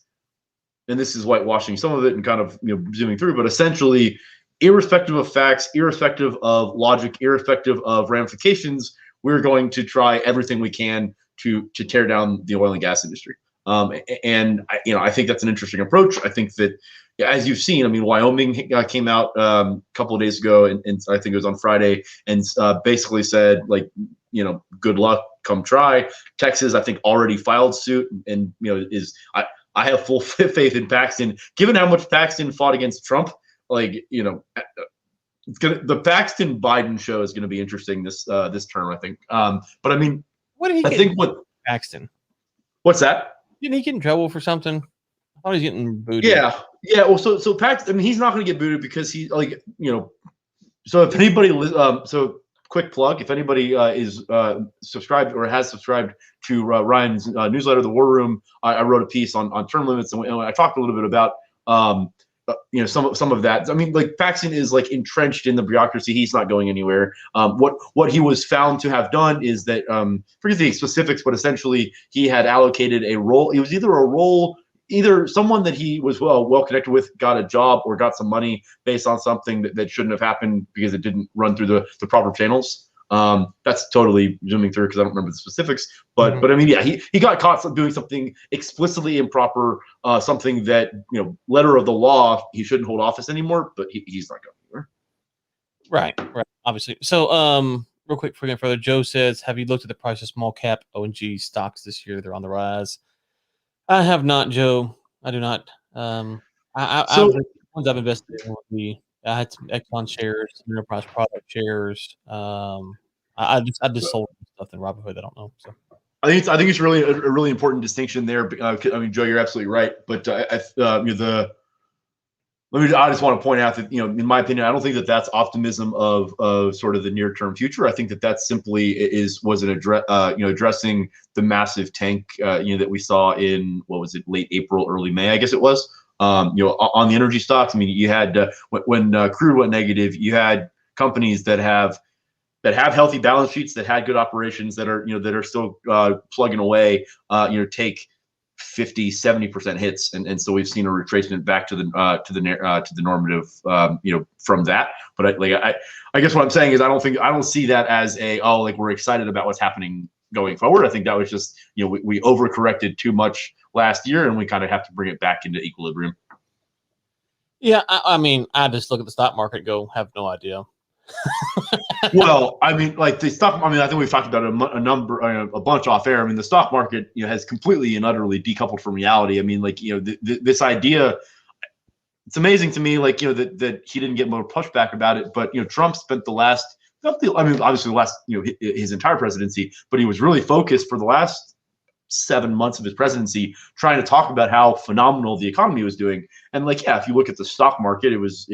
and this is whitewashing some of it and kind of zooming through, but essentially, irrespective of facts, irrespective of logic, irrespective of ramifications, we're going to try everything we can to tear down the oil and gas industry. And I think that's an interesting approach. I think that, as you've seen, I mean, Wyoming came out a couple of days ago, and I think it was on Friday, and basically said, like, good luck, come try. Texas, I think, already filed suit, and I have full faith in Paxton, given how much Paxton fought against Trump. Like, the Paxton Biden show is gonna be interesting this term, I think. But I mean, what did he get? Paxton? What's that? Didn't he get in trouble for something? I thought he was getting booted. Yeah. Well, so Paxton, I mean, he's not going to get booted because he, so if anybody, so quick plug, if anybody is subscribed or has subscribed to Ryan's newsletter, The War Room, I wrote a piece on term limits, and I talked a little bit about, some of that. I mean, like, Paxton is like entrenched in the bureaucracy. He's not going anywhere. What he was found to have done is that, forget the specifics, but essentially he had allocated a role. It was either someone that he was well connected with got a job or got some money based on something that shouldn't have happened because it didn't run through the proper channels. That's totally zooming through because I don't remember the specifics, but I mean, yeah, he got caught doing something explicitly improper, something that, letter of the law, he shouldn't hold office anymore, but he's not going anywhere. Right, obviously. So, real quick, before we go further, Joe says, have you looked at the price of small cap O&G stocks this year? They're on the rise. I have not, Joe. I do not. So The ones I've invested in would be I had some Exxon shares, some Enterprise Product shares. I just sold stuff in Robinhood. I don't know. So I think it's really a really important distinction there. I mean, Joe, you're absolutely right. But I just want to point out that, in my opinion, I don't think that that's optimism of sort of the near term future. I think that that simply was an addressing the massive tank, that we saw in, what was it, late April, early May, I guess it was. On the energy stocks. I mean, you had when crude went negative, you had companies that have healthy balance sheets, that had good operations, that are still plugging away, take 50-70% hits, and so we've seen a retracement back to the normative, from that. But I guess what I'm saying is I don't see that as we're excited about what's happening going forward. I think that was just, we overcorrected too much last year, and we kind of have to bring it back into equilibrium. yeah, I mean, I just look at the stock market, and go, have no idea. Well, I mean, like the stock. I mean, I think we've talked about a bunch off air. I mean, the stock market, has completely and utterly decoupled from reality. I mean, like, this idea. It's amazing to me, like, that he didn't get more pushback about it. But Trump spent the last, obviously the last, his entire presidency, but he was really focused for the last 7 months of his presidency trying to talk about how phenomenal the economy was doing. And like, yeah, if you look at the stock market, it was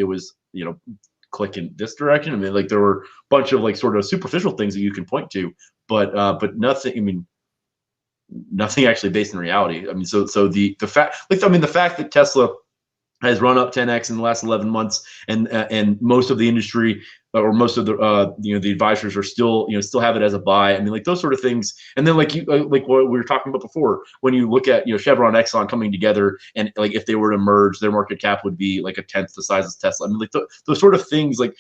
click in this direction. I mean, like, there were a bunch of like sort of superficial things that you can point to, but nothing. I mean, nothing actually based in reality. I mean, so the fact, like, I mean, the fact that Tesla has run up 10x in the last 11 months, and most of the industry, or most of the the advisors are still have it as a buy. I mean, like, those sort of things. And then like like what we were talking about before, when you look at Chevron, Exxon coming together, and like if they were to merge, their market cap would be like a tenth the size of Tesla. I mean, like those sort of things, like,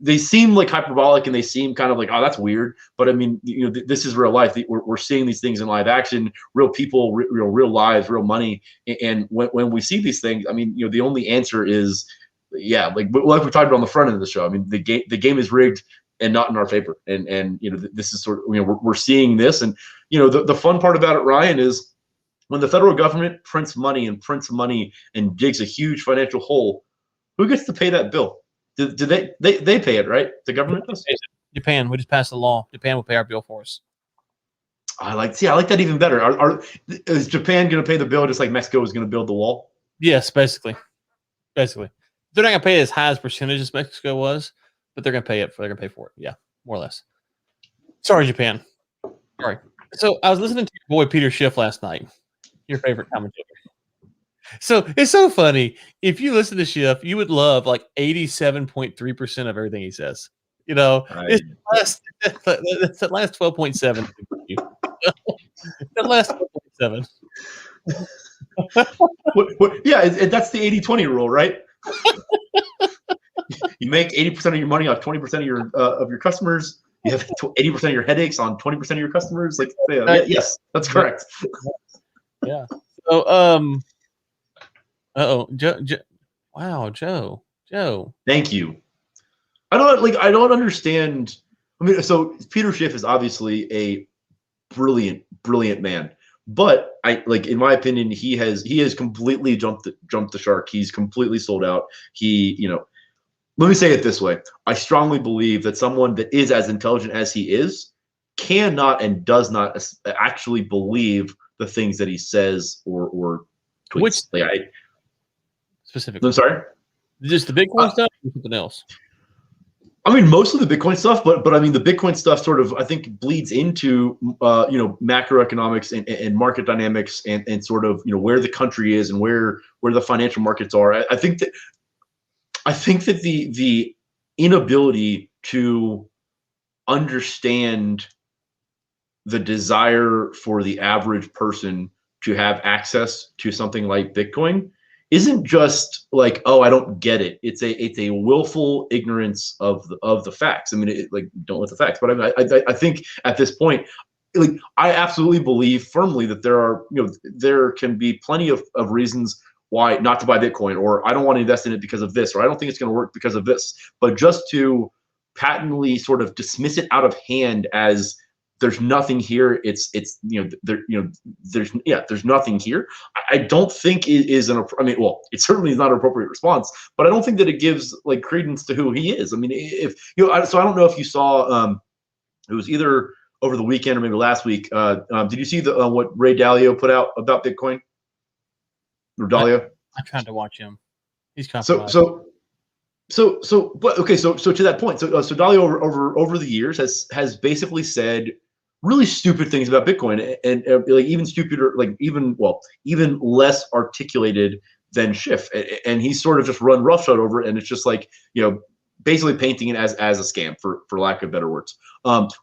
they seem like hyperbolic, and they seem kind of like, oh, that's weird. But I mean, this is real life. We're seeing these things in live action, real people, real lives, real money. And when we see these things, I mean, the only answer is, yeah, like we talked about on the front end of the show. I mean, the game is rigged and not in our favor. And this is sort of, we're seeing this. And the fun part about it, Ryan, is when the federal government prints money and digs a huge financial hole, who gets to pay that bill? Do they pay it, right? The government does. Japan. We just passed a law. Japan will pay our bill for us. I like that even better. Is Japan going to pay the bill just like Mexico is going to build the wall? Yes, basically. They're not going to pay as high as percentage as Mexico was, but they're going to pay it. They're going to pay for it. Yeah, more or less. Sorry, Japan. Sorry. So I was listening to your boy Peter Schiff last night, your favorite commentator. So it's so funny. If you listen to Schiff, you would love like 87.3% of everything he says. It's that last 12.7. That last 12.7. Yeah, that's the 80-20 rule, right? You make 80% of your money off 20% of your customers. You have 80% of your headaches on 20% of your customers. Like, yes, that's correct. Yeah. So, Joe. Wow, Joe. Thank you. I don't understand. I mean, so Peter Schiff is obviously a brilliant man, but in my opinion, he has completely jumped the shark. He's completely sold out. Let me say it this way. I strongly believe that someone that is as intelligent as he is cannot and does not actually believe the things that he says or tweets. Specifically? I'm sorry? Just the Bitcoin stuff or something else? I mean, most of the Bitcoin stuff, but I mean, the Bitcoin stuff sort of, I think, bleeds into, macroeconomics and market dynamics and sort of, where the country is and where the financial markets are. I think that the inability to understand the desire for the average person to have access to something like Bitcoin isn't just like, oh, I don't get it. It's a willful ignorance of the facts. I mean, don't let the facts. But I think at this point, I absolutely believe firmly that there can be plenty of reasons why not to buy Bitcoin, or I don't want to invest in it because of this, or I don't think it's going to work because of this. But just to patently sort of dismiss it out of hand as there's nothing here. It's there's nothing here. I don't think it is it certainly is not an appropriate response, but I don't think that it gives like credence to who he is. I mean, if so I don't know if you saw it was either over the weekend or maybe last week. Did you see the what Ray Dalio put out about Bitcoin? Or Dalio? I tried to watch him. He's compromised. So to that point, so Dalio over the years has basically said really stupid things about Bitcoin, and like even stupider, like even less articulated than Schiff, and he's sort of just run roughshod over it, and it's just like basically painting it as a scam for lack of better words.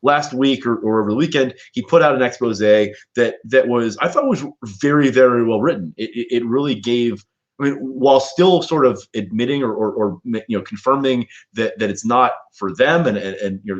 Last week or over the weekend, he put out an expose that was, I thought, was very, very well written. It really gave, I mean, while still sort of admitting or confirming that it's not for them, and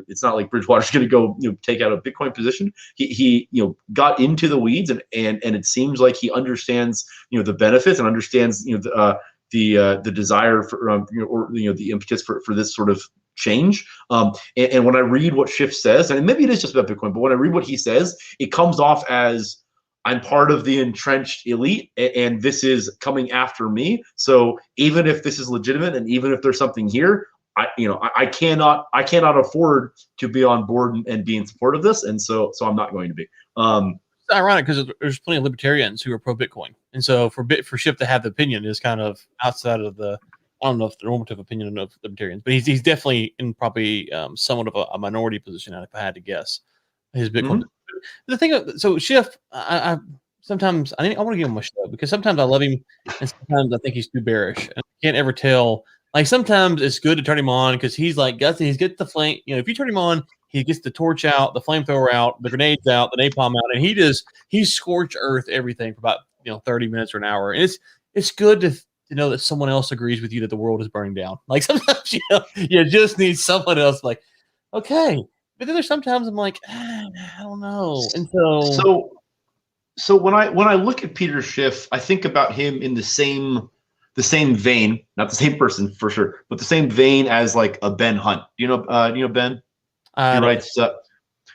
it's not like Bridgewater's going to go take out a Bitcoin position. He got into the weeds, and it seems like he understands the benefits and understands the desire for the impetus for this sort of change. And when I read what Schiff says, and maybe it is just about Bitcoin, but when I read what he says, it comes off as, I'm part of the entrenched elite, and this is coming after me. So even if this is legitimate, and even if there's something here, I cannot afford to be on board and be in support of this, and so I'm not going to be. It's ironic because there's plenty of libertarians who are pro Bitcoin, and so for Schiff to have the opinion is kind of outside of the, I don't know if the normative opinion of libertarians, but he's definitely in probably somewhat of a minority position, if I had to guess. His Bitcoin. Mm-hmm. The thing, so Schiff, I sometimes I want to give him a show because sometimes I love him and sometimes I think he's too bearish. And I can't ever tell. Like sometimes it's good to turn him on because he's like he's get the flame. If you turn him on, he gets the torch out, the flamethrower out, the grenades out, the napalm out, and he scorch earth everything for about 30 minutes or an hour. And it's good to know that someone else agrees with you that the world is burning down. Like sometimes you just need someone else. Like, okay. But then there's sometimes I'm like, I don't know. And so when I look at Peter Schiff, I think about him in the same vein, not the same person for sure, but the same vein as like a Ben Hunt. You know Ben? He writes.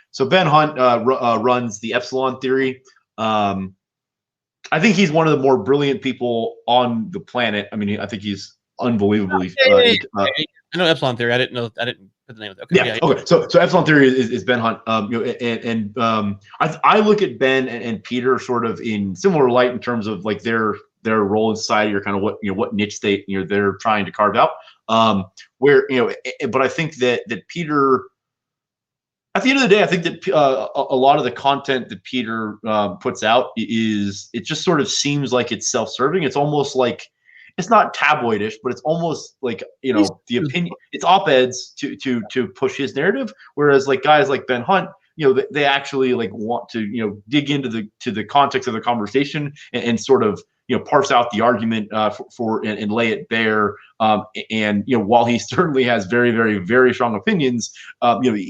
So Ben Hunt runs the Epsilon theory. I think he's one of the more brilliant people on the planet. I mean, I think he's unbelievably. I know Epsilon theory. I didn't put the name of it. Okay, yeah. Okay. So Epsilon theory is Ben Hunt. I look at Ben and Peter sort of in similar light in terms of like their role in society, or kind of what niche they're trying to carve out. But I think that Peter, at the end of the day, I think that a lot of the content that Peter puts out it just sort of seems like it's self-serving. It's almost like, it's not tabloidish, but it's almost like the opinion. It's op-eds to push his narrative. Whereas like guys like Ben Hunt, they actually like want to dig into the context of the conversation and sort of parse out the argument and lay it bare. And while he certainly has very, very, very strong opinions,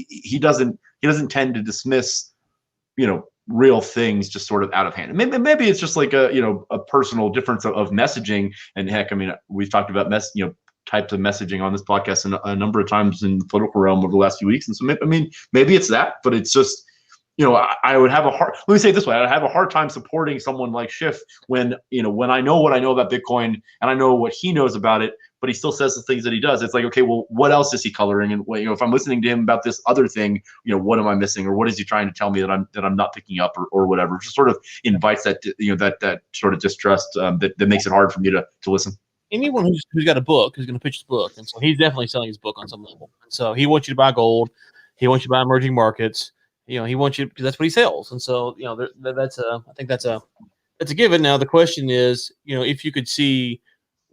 he doesn't tend to dismiss real things just sort of out of hand. Maybe it's just like a personal difference of messaging. And heck, I mean, we've talked about types of messaging on this podcast a number of times in the political realm over the last few weeks. And so maybe it's that, but it's just I would have let me say it this way. I'd have a hard time supporting someone like Schiff when I know what I know about Bitcoin and I know what he knows about it, but he still says the things that he does. It's like, okay, well, what else is he coloring? And if I'm listening to him about this other thing, what am I missing, or what is he trying to tell me that I'm not picking up, or whatever? Just sort of invites that that sort of distrust that makes it hard for me to listen. Anyone who's got a book is going to pitch his book, and so he's definitely selling his book on some level. And so he wants you to buy gold, he wants you to buy emerging markets. He wants you, because that's what he sells. And so, I think that's a given. Now, the question is, if you could see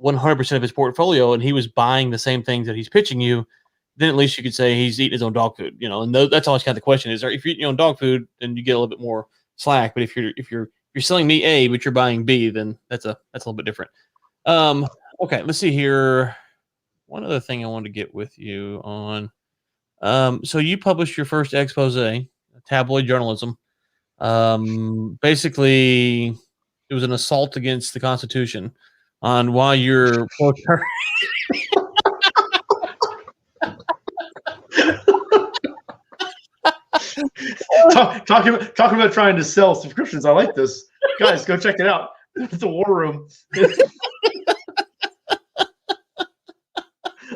100% of his portfolio and he was buying the same things that he's pitching you, then at least you could say he's eating his own dog food, and that's always kind of the question is, if you're eating your own dog food, then you get a little bit more slack. But if you're selling me A, but you're buying B, then that's a little bit different. Okay, let's see here. One other thing I wanted to get with you on. So you published your first expose, tabloid journalism. Basically, it was an assault against the Constitution on why you're talking about trying to sell subscriptions. I like this, guys. Go check it out. It's a war room.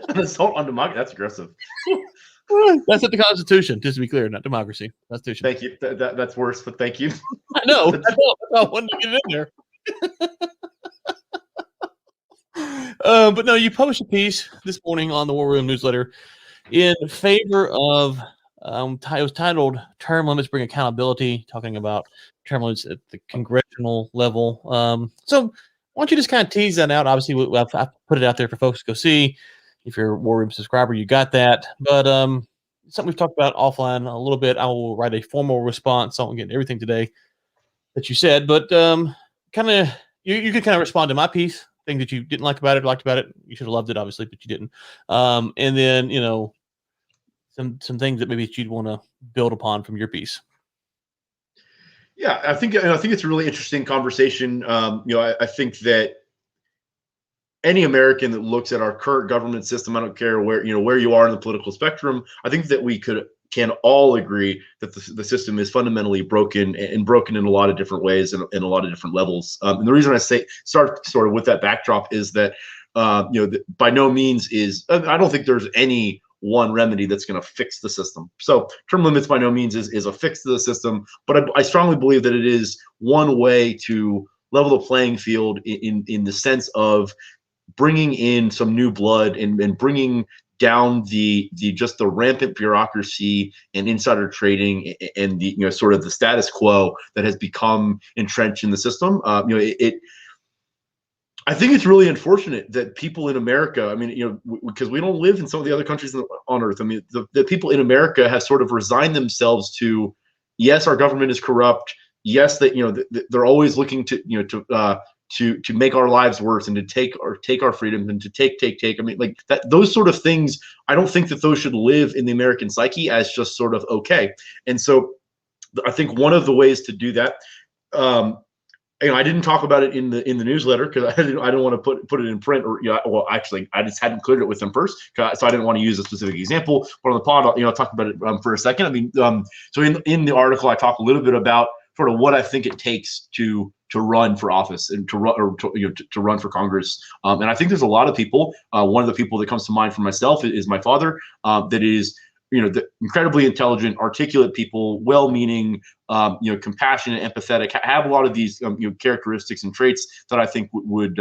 An assault on democracy. That's aggressive. That's not the Constitution, just to be clear, not democracy. Constitution. Thank you. That's worse, but thank you. I know. I wanted to get it in there. But no, you published a piece this morning on the War Room newsletter in favor of, it was titled "Term Limits Bring Accountability," talking about term limits at the congressional level. So why don't you just kind of tease that out? Obviously, I've put it out there for folks to go see. If you're a War Room subscriber, you got that. But something we've talked about offline a little bit. I will write a formal response. I won't get everything today that you said, but kind of you could kind of respond to my piece, thing that you didn't like about it, liked about it. You should have loved it, obviously, but you didn't. And then some things that maybe you'd want to build upon from your piece. Yeah, I think it's a really interesting conversation. I think that any American that looks at our current government system, I don't care where you are in the political spectrum, I think that we can all agree that the system is fundamentally broken and broken in a lot of different ways and in a lot of different levels. And the reason I start sort of with that backdrop is that by no means I don't think there's any one remedy that's going to fix the system. So term limits by no means is a fix to the system, but I strongly believe that it is one way to level the playing field in the sense of bringing in some new blood and bringing down the rampant bureaucracy and insider trading and the sort of the status quo that has become entrenched in the system. I think it's really unfortunate that people in America, because we don't live in some of the other countries on earth. I mean, the people in America have sort of resigned themselves to, yes, our government is corrupt. Yes, that they're always looking to make our lives worse and to take our freedom and to take. I mean, like that, those sort of things, I don't think that those should live in the American psyche as just sort of okay. And so I think one of the ways to do that, I didn't talk about it in the newsletter because I didn't want to put it in print, or well, actually I just hadn't cleared it with them first, so I didn't want to use a specific example. But on the pod, I'll talk about it for a second. I mean, so in the article I talk a little bit about sort of what I think it takes to run for office and to run for Congress. And I think there's a lot of people. One of the people that comes to mind for myself is my father. That is, the incredibly intelligent, articulate people, well-meaning, compassionate, empathetic, have a lot of these characteristics and traits that I think would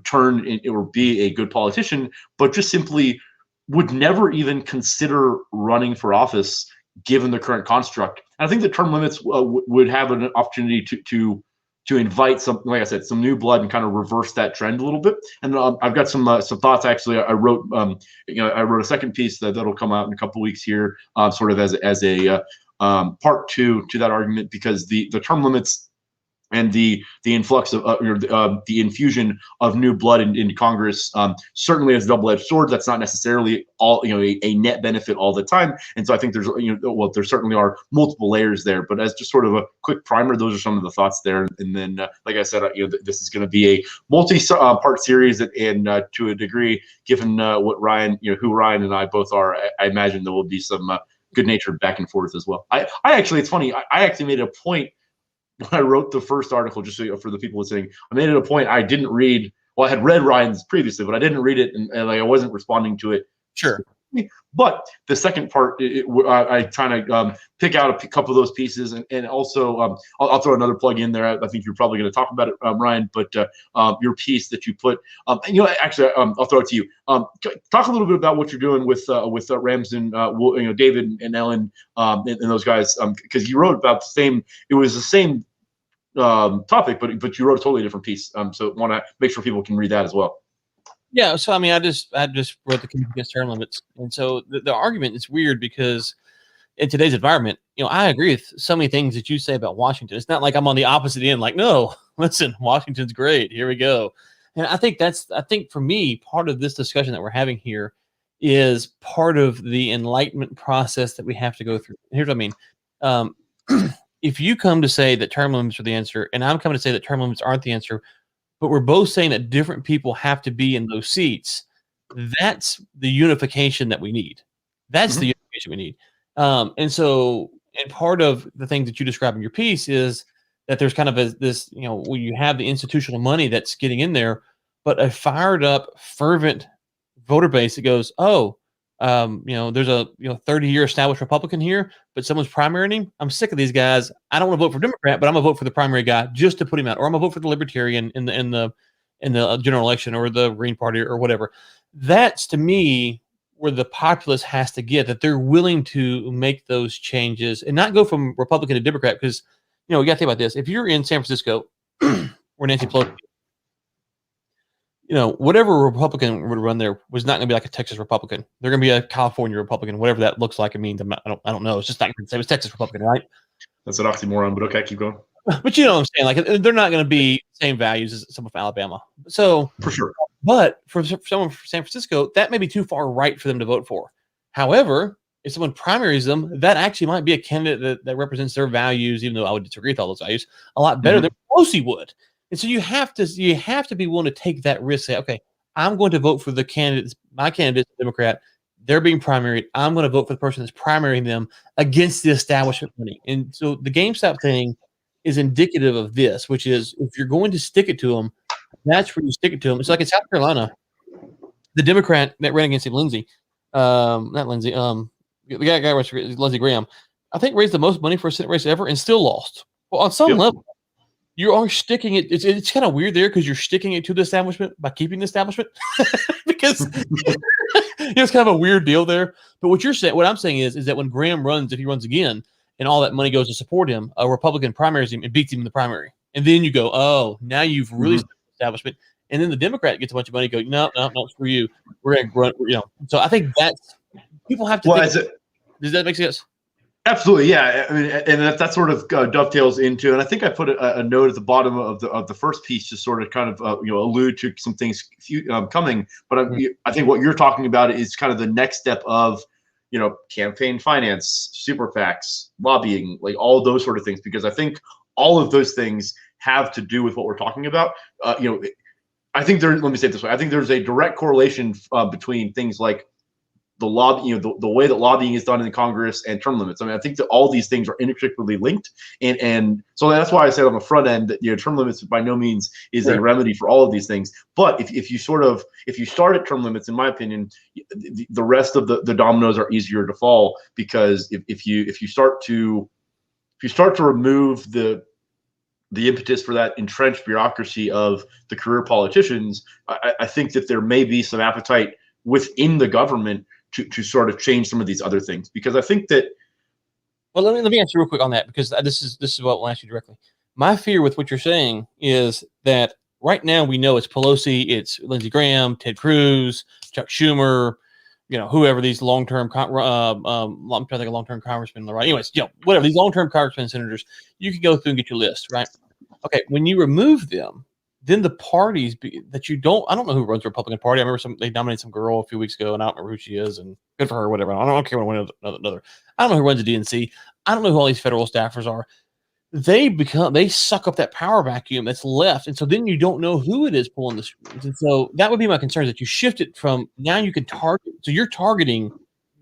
turn or be a good politician, but just simply would never even consider running for office given the current construct. And I think the term limits would have an opportunity to invite some, like I said, some new blood and kind of reverse that trend a little bit. And I've got some thoughts. Actually, I wrote a second piece that'll come out in a couple weeks here, sort of as a part two to that argument, because the term limits and the influx of the infusion of new blood in Congress certainly is a double-edged sword. That's not necessarily all a net benefit all the time. And so I think there's there certainly are multiple layers there. But as just sort of a quick primer, those are some of the thoughts there. And then like I said, this is going to be a multi-part series, and to a degree, given what Ryan, who Ryan and I both are, I imagine there will be some good-natured back and forth as well. I actually, it's funny. I actually made a point when I wrote the first article, just so for the people listening, I made it a point I didn't read. Well, I had read Ryan's previously, but I didn't read it, and like I wasn't responding to it. Sure. But the second part, I trying to pick out a couple of those pieces, and also I'll throw another plug in there. I think you're probably going to talk about it, Ryan. But your piece that you put, actually, I'll throw it to you. Talk a little bit about what you're doing with Ramsden, David and Ellen, and those guys, because you wrote about the same. It was the same topic, but you wrote a totally different piece. So want to make sure people can read that as well. Yeah, so I mean, I just wrote the Committee Against Term Limits, and so the argument is weird because in today's environment, I agree with so many things that you say about Washington. It's not like I'm on the opposite end, like, no, listen, Washington's great, here we go. And I think for me, part of this discussion that we're having here is part of the enlightenment process that we have to go through. Here's what I mean: if you come to say that term limits are the answer, and I'm coming to say that term limits aren't the answer, but we're both saying that different people have to be in those seats, that's the unification that we need. That's the unification we need. And part of the things that you describe in your piece is that there's kind of this, where you have the institutional money that's getting in there, but a fired up, fervent voter base that goes, oh, there's a 30-year established Republican here, but someone's primarying him. I'm sick of these guys. I don't want to vote for Democrat, but I'm gonna vote for the primary guy just to put him out, or I'm gonna vote for the Libertarian in the general election, or the Green Party, or whatever. That's, to me, where the populace has to get, that they're willing to make those changes and not go from Republican to Democrat. Because you got to think about this: if you're in San Francisco, where Nancy Pelosi, whatever Republican would run there was not going to be like a Texas Republican. They're going to be a California Republican, whatever that looks like. It means I don't know. It's just not going to say it's Texas Republican, right? That's an oxymoron, but okay, keep going. But you know what I'm saying? Like, they're not going to be the same values as someone from Alabama. So for sure. But for someone from San Francisco, that may be too far right for them to vote for. However, if someone primaries them, that actually might be a candidate that represents their values, even though I would disagree with all those values, a lot better than Pelosi would. And so you have to be willing to take that risk. Say, okay, I'm going to vote for the candidates. My candidate's a Democrat. They're being primaried. I'm going to vote for the person that's primarying them against the establishment money. And so the GameStop thing is indicative of this, which is, if you're going to stick it to them, that's where you stick it to them. It's like in South Carolina, the Democrat that ran against him, Lindsey, not Lindsey, the guy was Lindsey Graham, I think raised the most money for a Senate race ever and still lost. Well, on some level, you are sticking it. It's kind of weird there, because you're sticking it to the establishment by keeping the establishment, because it's kind of a weird deal there. But what I'm saying is that when Graham runs, if he runs again, and all that money goes to support him, a Republican primaries him and beats him in the primary, and then you go, oh, now you've really establishment, and then the Democrat gets a bunch of money. Go, no, screw you. We're going to run. So I think that's, people have to. Does that make sense? Absolutely, yeah. I mean, and that sort of dovetails into, and I think I put a note at the bottom of the first piece to sort of kind of allude to some things coming. But I think what you're talking about is kind of the next step of campaign finance, super PACs, lobbying, like all those sort of things, because I think all of those things have to do with what we're talking about. I think let me say it this way. I think there's a direct correlation between things like the lobby, the way that lobbying is done in Congress, and term limits. I mean, I think that all these things are inextricably linked, and so that's why I said on the front end that term limits by no means is a remedy for all of these things. But if you start at term limits, in my opinion, the rest of the dominoes are easier to fall, because if you start to remove the impetus for that entrenched bureaucracy of the career politicians, I think that there may be some appetite within the government to sort of change some of these other things, because I think that. Well, let me answer real quick on that, because this is what I'll ask you directly. My fear with what you're saying is that right now we know it's Pelosi, it's Lindsey Graham, Ted Cruz, Chuck Schumer, whoever these long-term, I'm trying to think of long-term congressmen, right? Anyways, whatever, these long-term congressmen, senators, you can go through and get your list, right? Okay, when you remove them, then the parties that I don't know who runs the Republican Party. I remember they nominated some girl a few weeks ago, and I don't remember who she is, and good for her, whatever. I don't care what another. I don't know who runs the DNC. I don't know who all these federal staffers are. They suck up that power vacuum that's left, and so then you don't know who it is pulling the strings. And so that would be my concern, is that you shift it from, now you can target. So you're targeting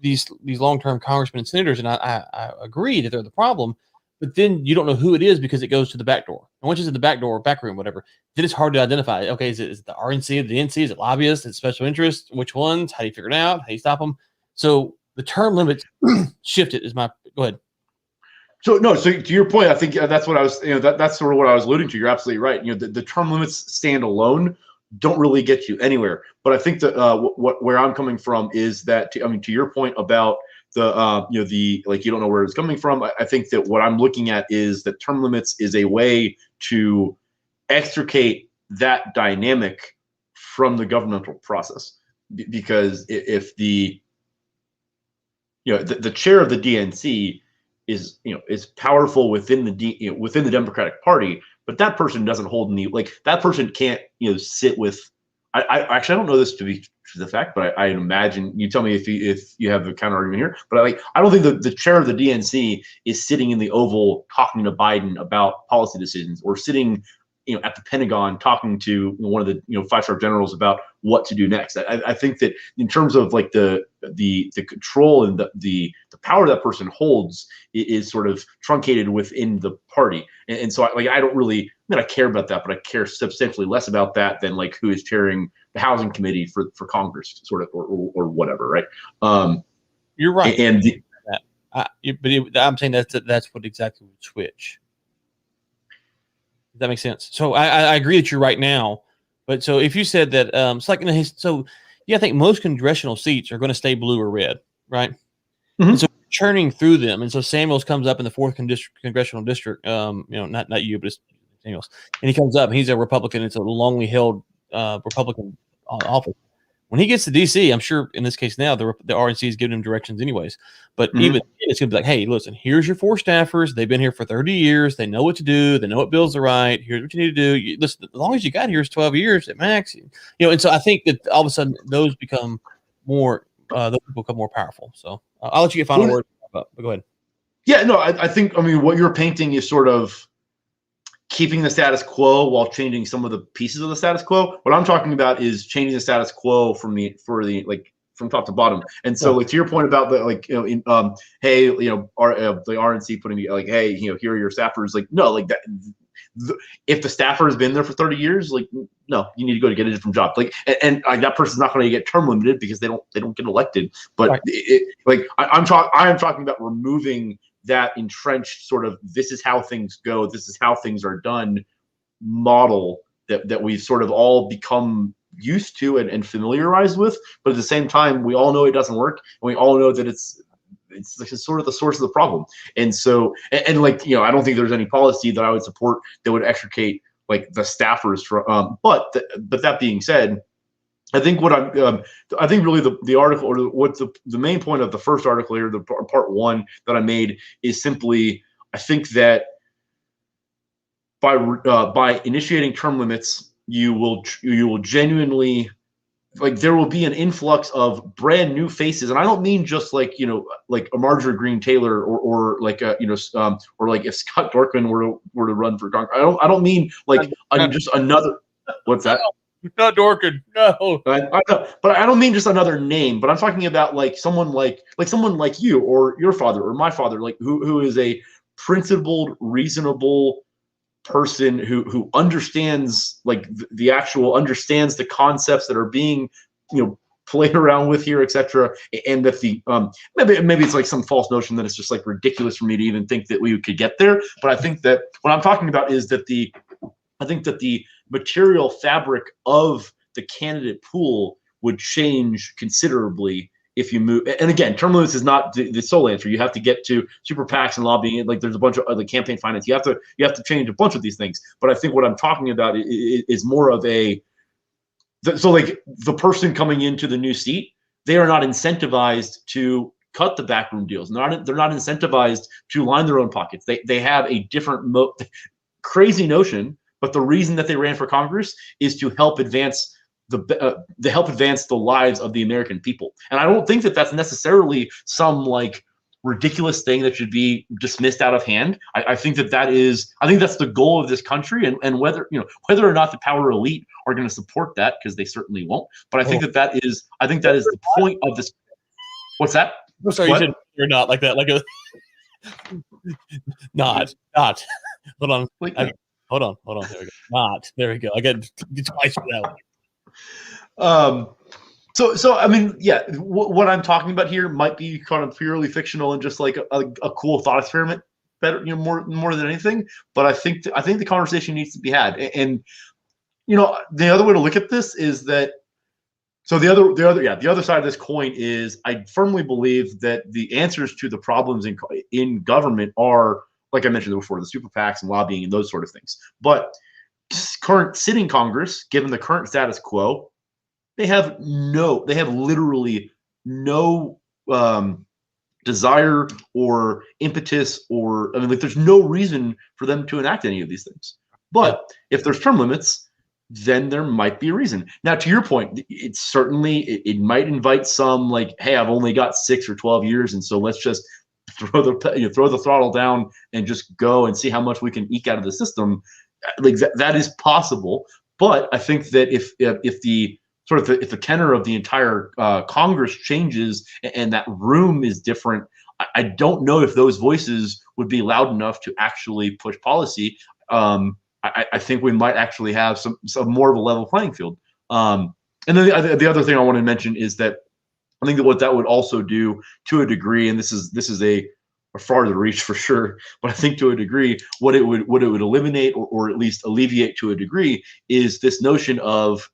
these long-term congressmen and senators, and I agree that they're the problem. But then you don't know who it is, because it goes to the back door. And once it's in the back door, back room, whatever, then it's hard to identify. Okay, is it the RNC, the DNC, is it lobbyists, is it special interests? Which ones? How do you figure it out? How do you stop them? So the term limits shifted is my. Go ahead. So to your point, I think that's what I was. That's sort of what I was alluding to. You're absolutely right. The term limits stand alone don't really get you anywhere. But I think that where I'm coming from is that to your point about the like, you don't know where it's coming from. I think that what I'm looking at is that term limits is a way to extricate that dynamic from the governmental process, because if the chair of the DNC is powerful within the Democratic Party, but that person doesn't hold any, like, that person can't sit with. I actually, I don't know this to be the fact, but I imagine, you tell me if you have a counter argument here, but I don't think the chair of the DNC is sitting in the Oval talking to Biden about policy decisions, or sitting at the Pentagon talking to one of the 5-star generals about what to do next. I think that in terms of like the control and the power that person holds is sort of truncated within the party, and so I don't really, I care about that, but I care substantially less about that than like who is chairing the housing committee for Congress, sort of, or whatever, right? You're right, and I'm saying that's what exactly would switch. Does that make sense? So I agree that you're right now, but so if you said that, it's like so yeah, I think most congressional seats are going to stay blue or red, right? Mm-hmm. And so churning through them, and so Samuels comes up in the 4th congressional district. Not you, but it's Samuels, and he comes up. And he's a Republican. It's a longly held Republican office. When he gets to DC, I'm sure in this case now the RNC is giving him directions anyways. But even it's going to be like, hey, listen, here's your 4 staffers. They've been here for 30 years. They know what to do. They know what bills are right. Here's what you need to do. Listen, as long as you got here is 12 years at max. And so I think that all of a sudden those become more those become more powerful. So I'll let you get final word. But go ahead. Yeah, no, I think what you're painting is sort of keeping the status quo while changing some of the pieces of the status quo. What I'm talking about is changing the status quo from top to bottom. And so, like, to your point about the hey, the RNC putting like, hey, here are your staffers. Like, no, like that. If the staffer has been there for 30 years, like, no, you need to go to get a different job. Like, and that person's not going to get term limited because they don't get elected. But right. I'm talking about removing that entrenched sort of, this is how things go, this is how things are done model that we've sort of all become used to and familiarized with. But at the same time, we all know it doesn't work, and we all know that it's sort of the source of the problem. And so, and like, I don't think there's any policy that I would support that would extricate like the staffers from. But that being said, I think I think really the article, or what the main point of the first article here, the part 1 that I made, is simply, I think that by initiating term limits, you will genuinely, like, there will be an influx of brand new faces, and I don't mean just like like a Marjorie Greene Taylor or like or like if Scott Dorkin were to run for Congress. I don't mean like just another. What's that? Not Dorkin, no. I know, but I don't mean just another name. But I'm talking about like someone like you or your father or my father, like who is a principled, reasonable person who understands like understands the concepts that are being played around with here, etc. And that the maybe it's like some false notion that it's just like ridiculous for me to even think that we could get there. But I think that what I'm talking about is that the material fabric of the candidate pool would change considerably if you move. And again, term limits is not the sole answer. You have to get to super PACs and lobbying. Like, there's a bunch of other campaign finance. You have to change a bunch of these things. But I think what I'm talking about is more of so like the person coming into the new seat, they are not incentivized to cut the backroom deals. They're not incentivized to line their own pockets. They have a different crazy notion. But the reason that they ran for Congress is to help advance the lives of the American people. And I don't think that that's necessarily some like ridiculous thing that should be dismissed out of hand. I think that's the goal of this country, and whether or not the power elite are going to support that, because they certainly won't. But I think that is the point of this. What's that? I'm sorry, what? You're not like that, like a not. Hold on. Hold on. There we go. There we go. I got twice for that one. So I mean, yeah, what I'm talking about here might be kind of purely fictional and just like a cool thought experiment, better, more than anything. But I think the conversation needs to be had. And the other way to look at this is that. So the other side of this coin is, I firmly believe that the answers to the problems in government are, like I mentioned before, the super PACs and lobbying and those sort of things. But current sitting Congress, given the current status quo, they have literally no desire or impetus there's no reason for them to enact any of these things. But if there's term limits, then there might be a reason. Now, to your point, it might invite some like, hey, I've only got 6 or 12 years, and so let's just throw the throttle down and just go and see how much we can eke out of the system. like that is possible. But I think that if the sort of if the tenor of the entire Congress changes and that room is different, I don't know if those voices would be loud enough to actually push policy. I think we might actually have some more of a level playing field. And then the other thing I want to mention is that I think that what that would also do to a degree, and this is a farther reach for sure, but I think to a degree, what it would eliminate or at least alleviate to a degree is this notion of,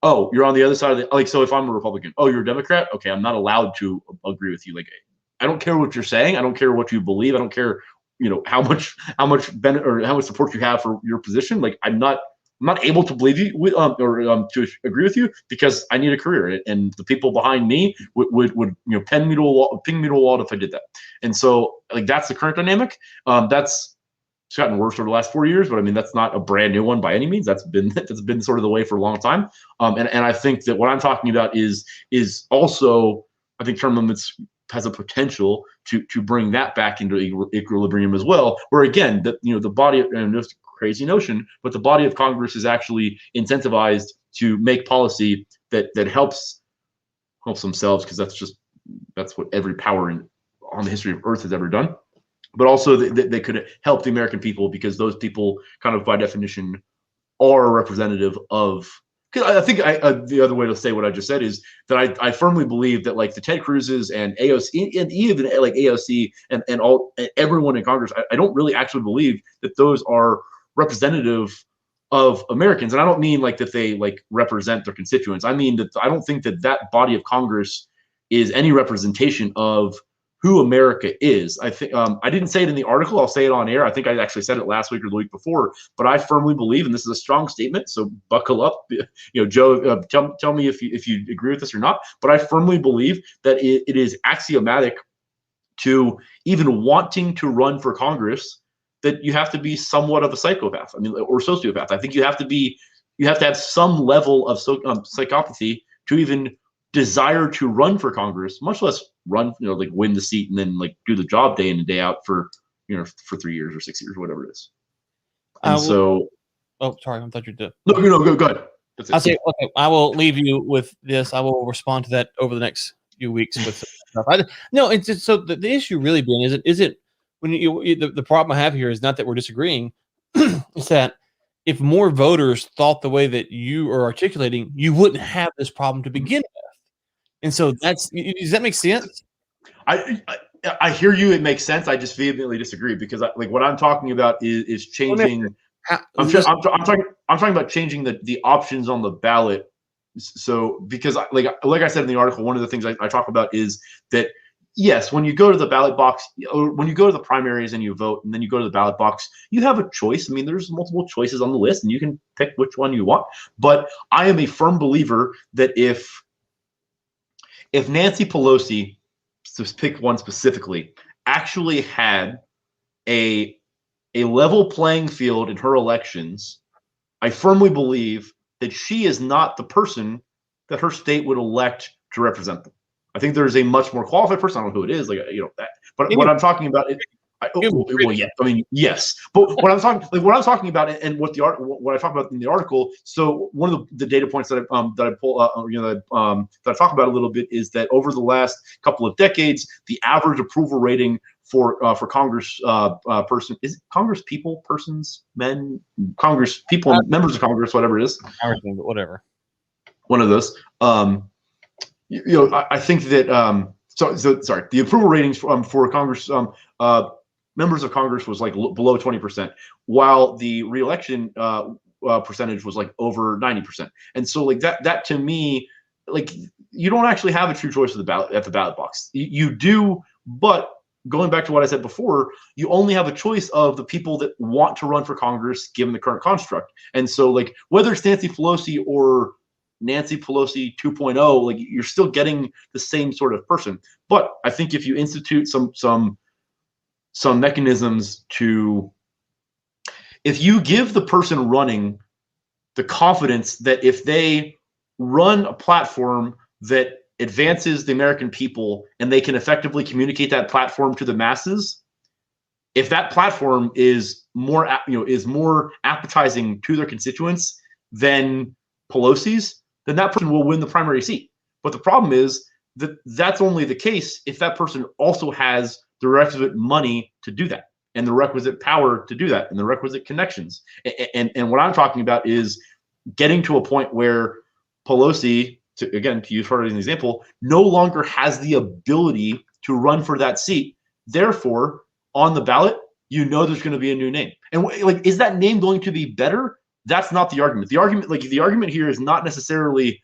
oh, you're on the other side of the, like, so if I'm a Republican, oh, you're a Democrat, okay, I'm not allowed to agree with you. Like, I don't care what you're saying, I don't care what you believe, I don't care, how much benefit or how much support you have for your position. Like, I'm not able to believe you to agree with you because I need a career, and the people behind me would pin me to a wall if I did that. And so, like, that's the current dynamic. It's gotten worse over the last 4 years, but I mean, that's not a brand new one by any means. That's been sort of the way for a long time. And I think that what I'm talking about is also, I think term limits has a potential to bring that back into equilibrium as well, where again, the body of, and this crazy notion, but the body of Congress is actually incentivized to make policy that helps themselves, because that's what every power on the history of Earth has ever done. But also they could help the American people, because those people kind of by definition are representative of. Because I think the other way to say what I just said is that I firmly believe that, like, the Ted Cruz's and AOC and even like AOC and everyone in Congress, I don't really actually believe that those are representative of Americans. And I don't mean like that they like represent their constituents. I mean that I don't think that body of Congress is any representation of who America is. I think I didn't say it in the article. I'll say it on air. I think I actually said it last week or the week before. But I firmly believe, and this is a strong statement, so buckle up. Joe, tell me if you agree with this or not. But I firmly believe that it is axiomatic to even wanting to run for Congress that you have to be somewhat of a psychopath. I mean, or sociopath. I think you have to have some level of psychopathy to even desire to run for Congress, much less run, like win the seat and then like do the job day in and day out for 3 years or 6 years, whatever it is. And so, oh, sorry, I thought you did. No, go ahead. I'll say, okay, I will leave you with this. I will respond to that over the next few weeks with stuff. No, it's just, so the issue really being isn't when the problem I have here is not that we're disagreeing. It's that if more voters thought the way that you are articulating, you wouldn't have this problem to begin with. And so does that make sense? I hear you. It makes sense. I just vehemently disagree, because what I'm talking about is changing. I'm talking about changing the options on the ballot. So because like I said in the article, one of the things I talk about is that, yes, when you go to the ballot box, or when you go to the primaries and you vote, and then you go to the ballot box, you have a choice. I mean, there's multiple choices on the list, and you can pick which one you want. But I am a firm believer that if Nancy Pelosi, to pick one specifically, actually had a level playing field in her elections, I firmly believe that she is not the person that her state would elect to represent them. I think there's a much more qualified person. I don't know who it is, but what I'm talking about is, well, yeah, I mean, yes, but what I'm talking about, and what I talk about in the article. So one of the data points that I pull, that I talk about a little bit, is that over the last couple of decades, the average approval rating for Congress members of Congress, whatever it is, whatever, one of those. I think that sorry, the approval ratings for Congress members of Congress was like below 20%, while the reelection percentage was like over 90%. And so like that to me, like, you don't actually have a true choice at the ballot box. You do, but going back to what I said before, you only have a choice of the people that want to run for Congress given the current construct. And so like whether it's Nancy Pelosi or Nancy Pelosi 2.0, like, you're still getting the same sort of person. But I think if you institute some mechanisms if you give the person running the confidence that if they run a platform that advances the American people and they can effectively communicate that platform to the masses, if that platform is more appetizing to their constituents than Pelosi's, then that person will win the primary seat. But the problem is that that's only the case if that person also has the requisite money to do that, and the requisite power to do that, and the requisite connections. And what I'm talking about is getting to a point where Pelosi, to use her as an example, no longer has the ability to run for that seat. Therefore, on the ballot, there's going to be a new name. And like, is that name going to be better? That's not the argument. The argument here is not necessarily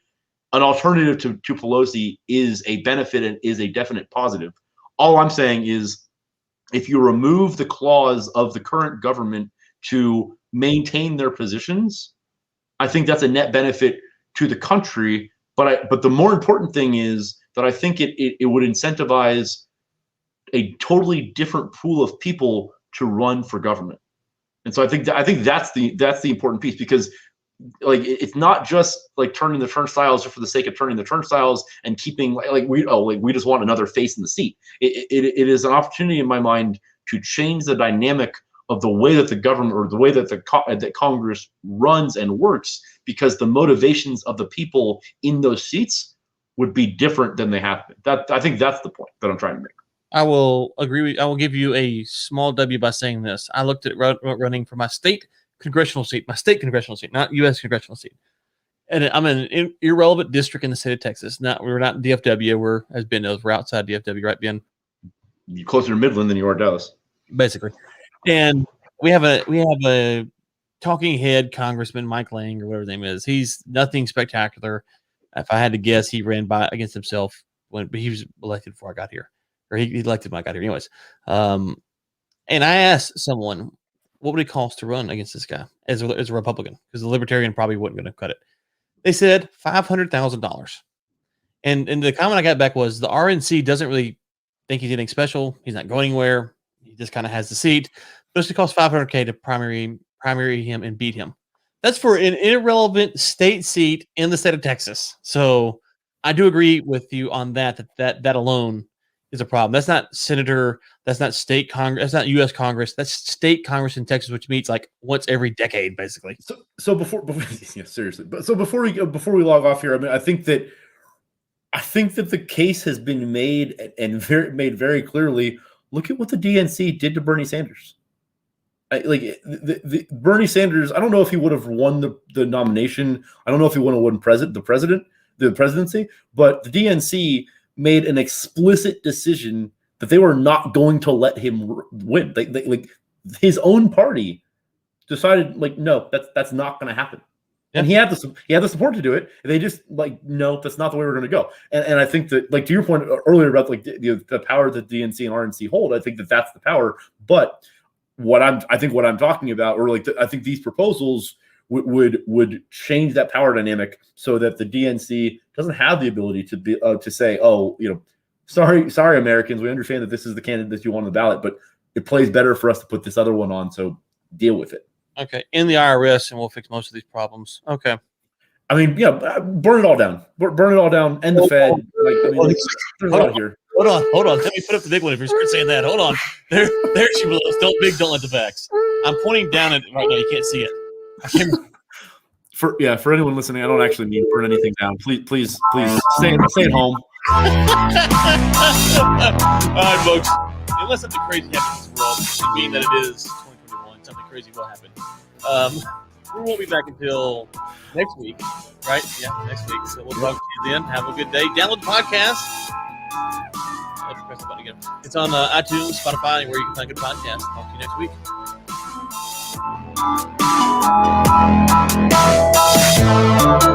an alternative to Pelosi is a benefit and is a definite positive. All I'm saying is, if you remove the clause of the current government to maintain their positions, I think that's a net benefit to the country. But the more important thing is that I think it would incentivize a totally different pool of people to run for government. And so I think that's the important piece, because like, it's not just like turning the turnstiles just for the sake of turning the turnstiles and keeping we just want another face in the seat. It is an opportunity in my mind to change the dynamic of the way that the government, or the way that that Congress runs and works, because the motivations of the people in those seats would be different than they have been. I think that's the point that I'm trying to make. I will agree. I will give you a small W by saying this. I looked at running for my state congressional seat, not U.S. congressional seat. And I'm in an irrelevant district in the state of Texas. We're not in DFW. We're, as Ben knows, we're outside DFW, right, Ben? You're closer to Midland than you are Dallas. Basically. And we have a talking head congressman, Mike Lang, or whatever his name is. He's nothing spectacular. If I had to guess, he ran against himself but he was elected before I got here. Or he elected when I got here. Anyways. And I asked someone, what would it cost to run against this guy as a Republican? Because the Libertarian probably wasn't going to cut it. They said $500,000. And the comment I got back was the RNC doesn't really think he's anything special. He's not going anywhere. He just kind of has the seat. But it's going to cost $500K to primary him and beat him. That's for an irrelevant state seat in the state of Texas. So I do agree with you on that alone is a problem. That's not senator. That's not state Congress. That's not U.S. Congress. That's state Congress in Texas, which meets like once every decade, basically. So before yeah, seriously. But so before we log off here, I mean, I think that the case has been made made very clearly. Look at what the DNC did to Bernie Sanders. The Bernie Sanders. I don't know if he would have won the nomination. I don't know if he would have won the presidency. But the DNC made an explicit decision that they were not going to let him win. Like his own party decided, like, no, that's not going to happen. Yeah. And he had the support to do it. They just no, that's not the way we're going to go. And I think that, like, to your point earlier about the power that DNC and RNC hold, I think that's the power. But what I'm talking about, or I think these proposals would change that power dynamic so that the DNC doesn't have the ability to be to say, oh, sorry Americans, we understand that this is the candidate that you want on the ballot, but it plays better for us to put this other one on, so deal with it. Okay, in the IRS, and we'll fix most of these problems. Okay. I mean, yeah, burn it all down. Burn it all down. End the Fed. There's a lot here. Hold on. Let me put up the big one if you start saying that. Hold on. There she blows. Don't let the facts. I'm pointing down at it right now. You can't see it. For anyone listening, I don't actually mean burn anything down. Please stay at home. All right, folks. Unless something crazy happens in this world, it should mean that it is 2021. Something crazy will happen. We won't be back until next week, right? Yeah, next week. So we'll talk to you then. Have a good day. Download the podcast. Let's press the button again. It's on iTunes, Spotify, anywhere you can find good podcasts. Talk to you next week.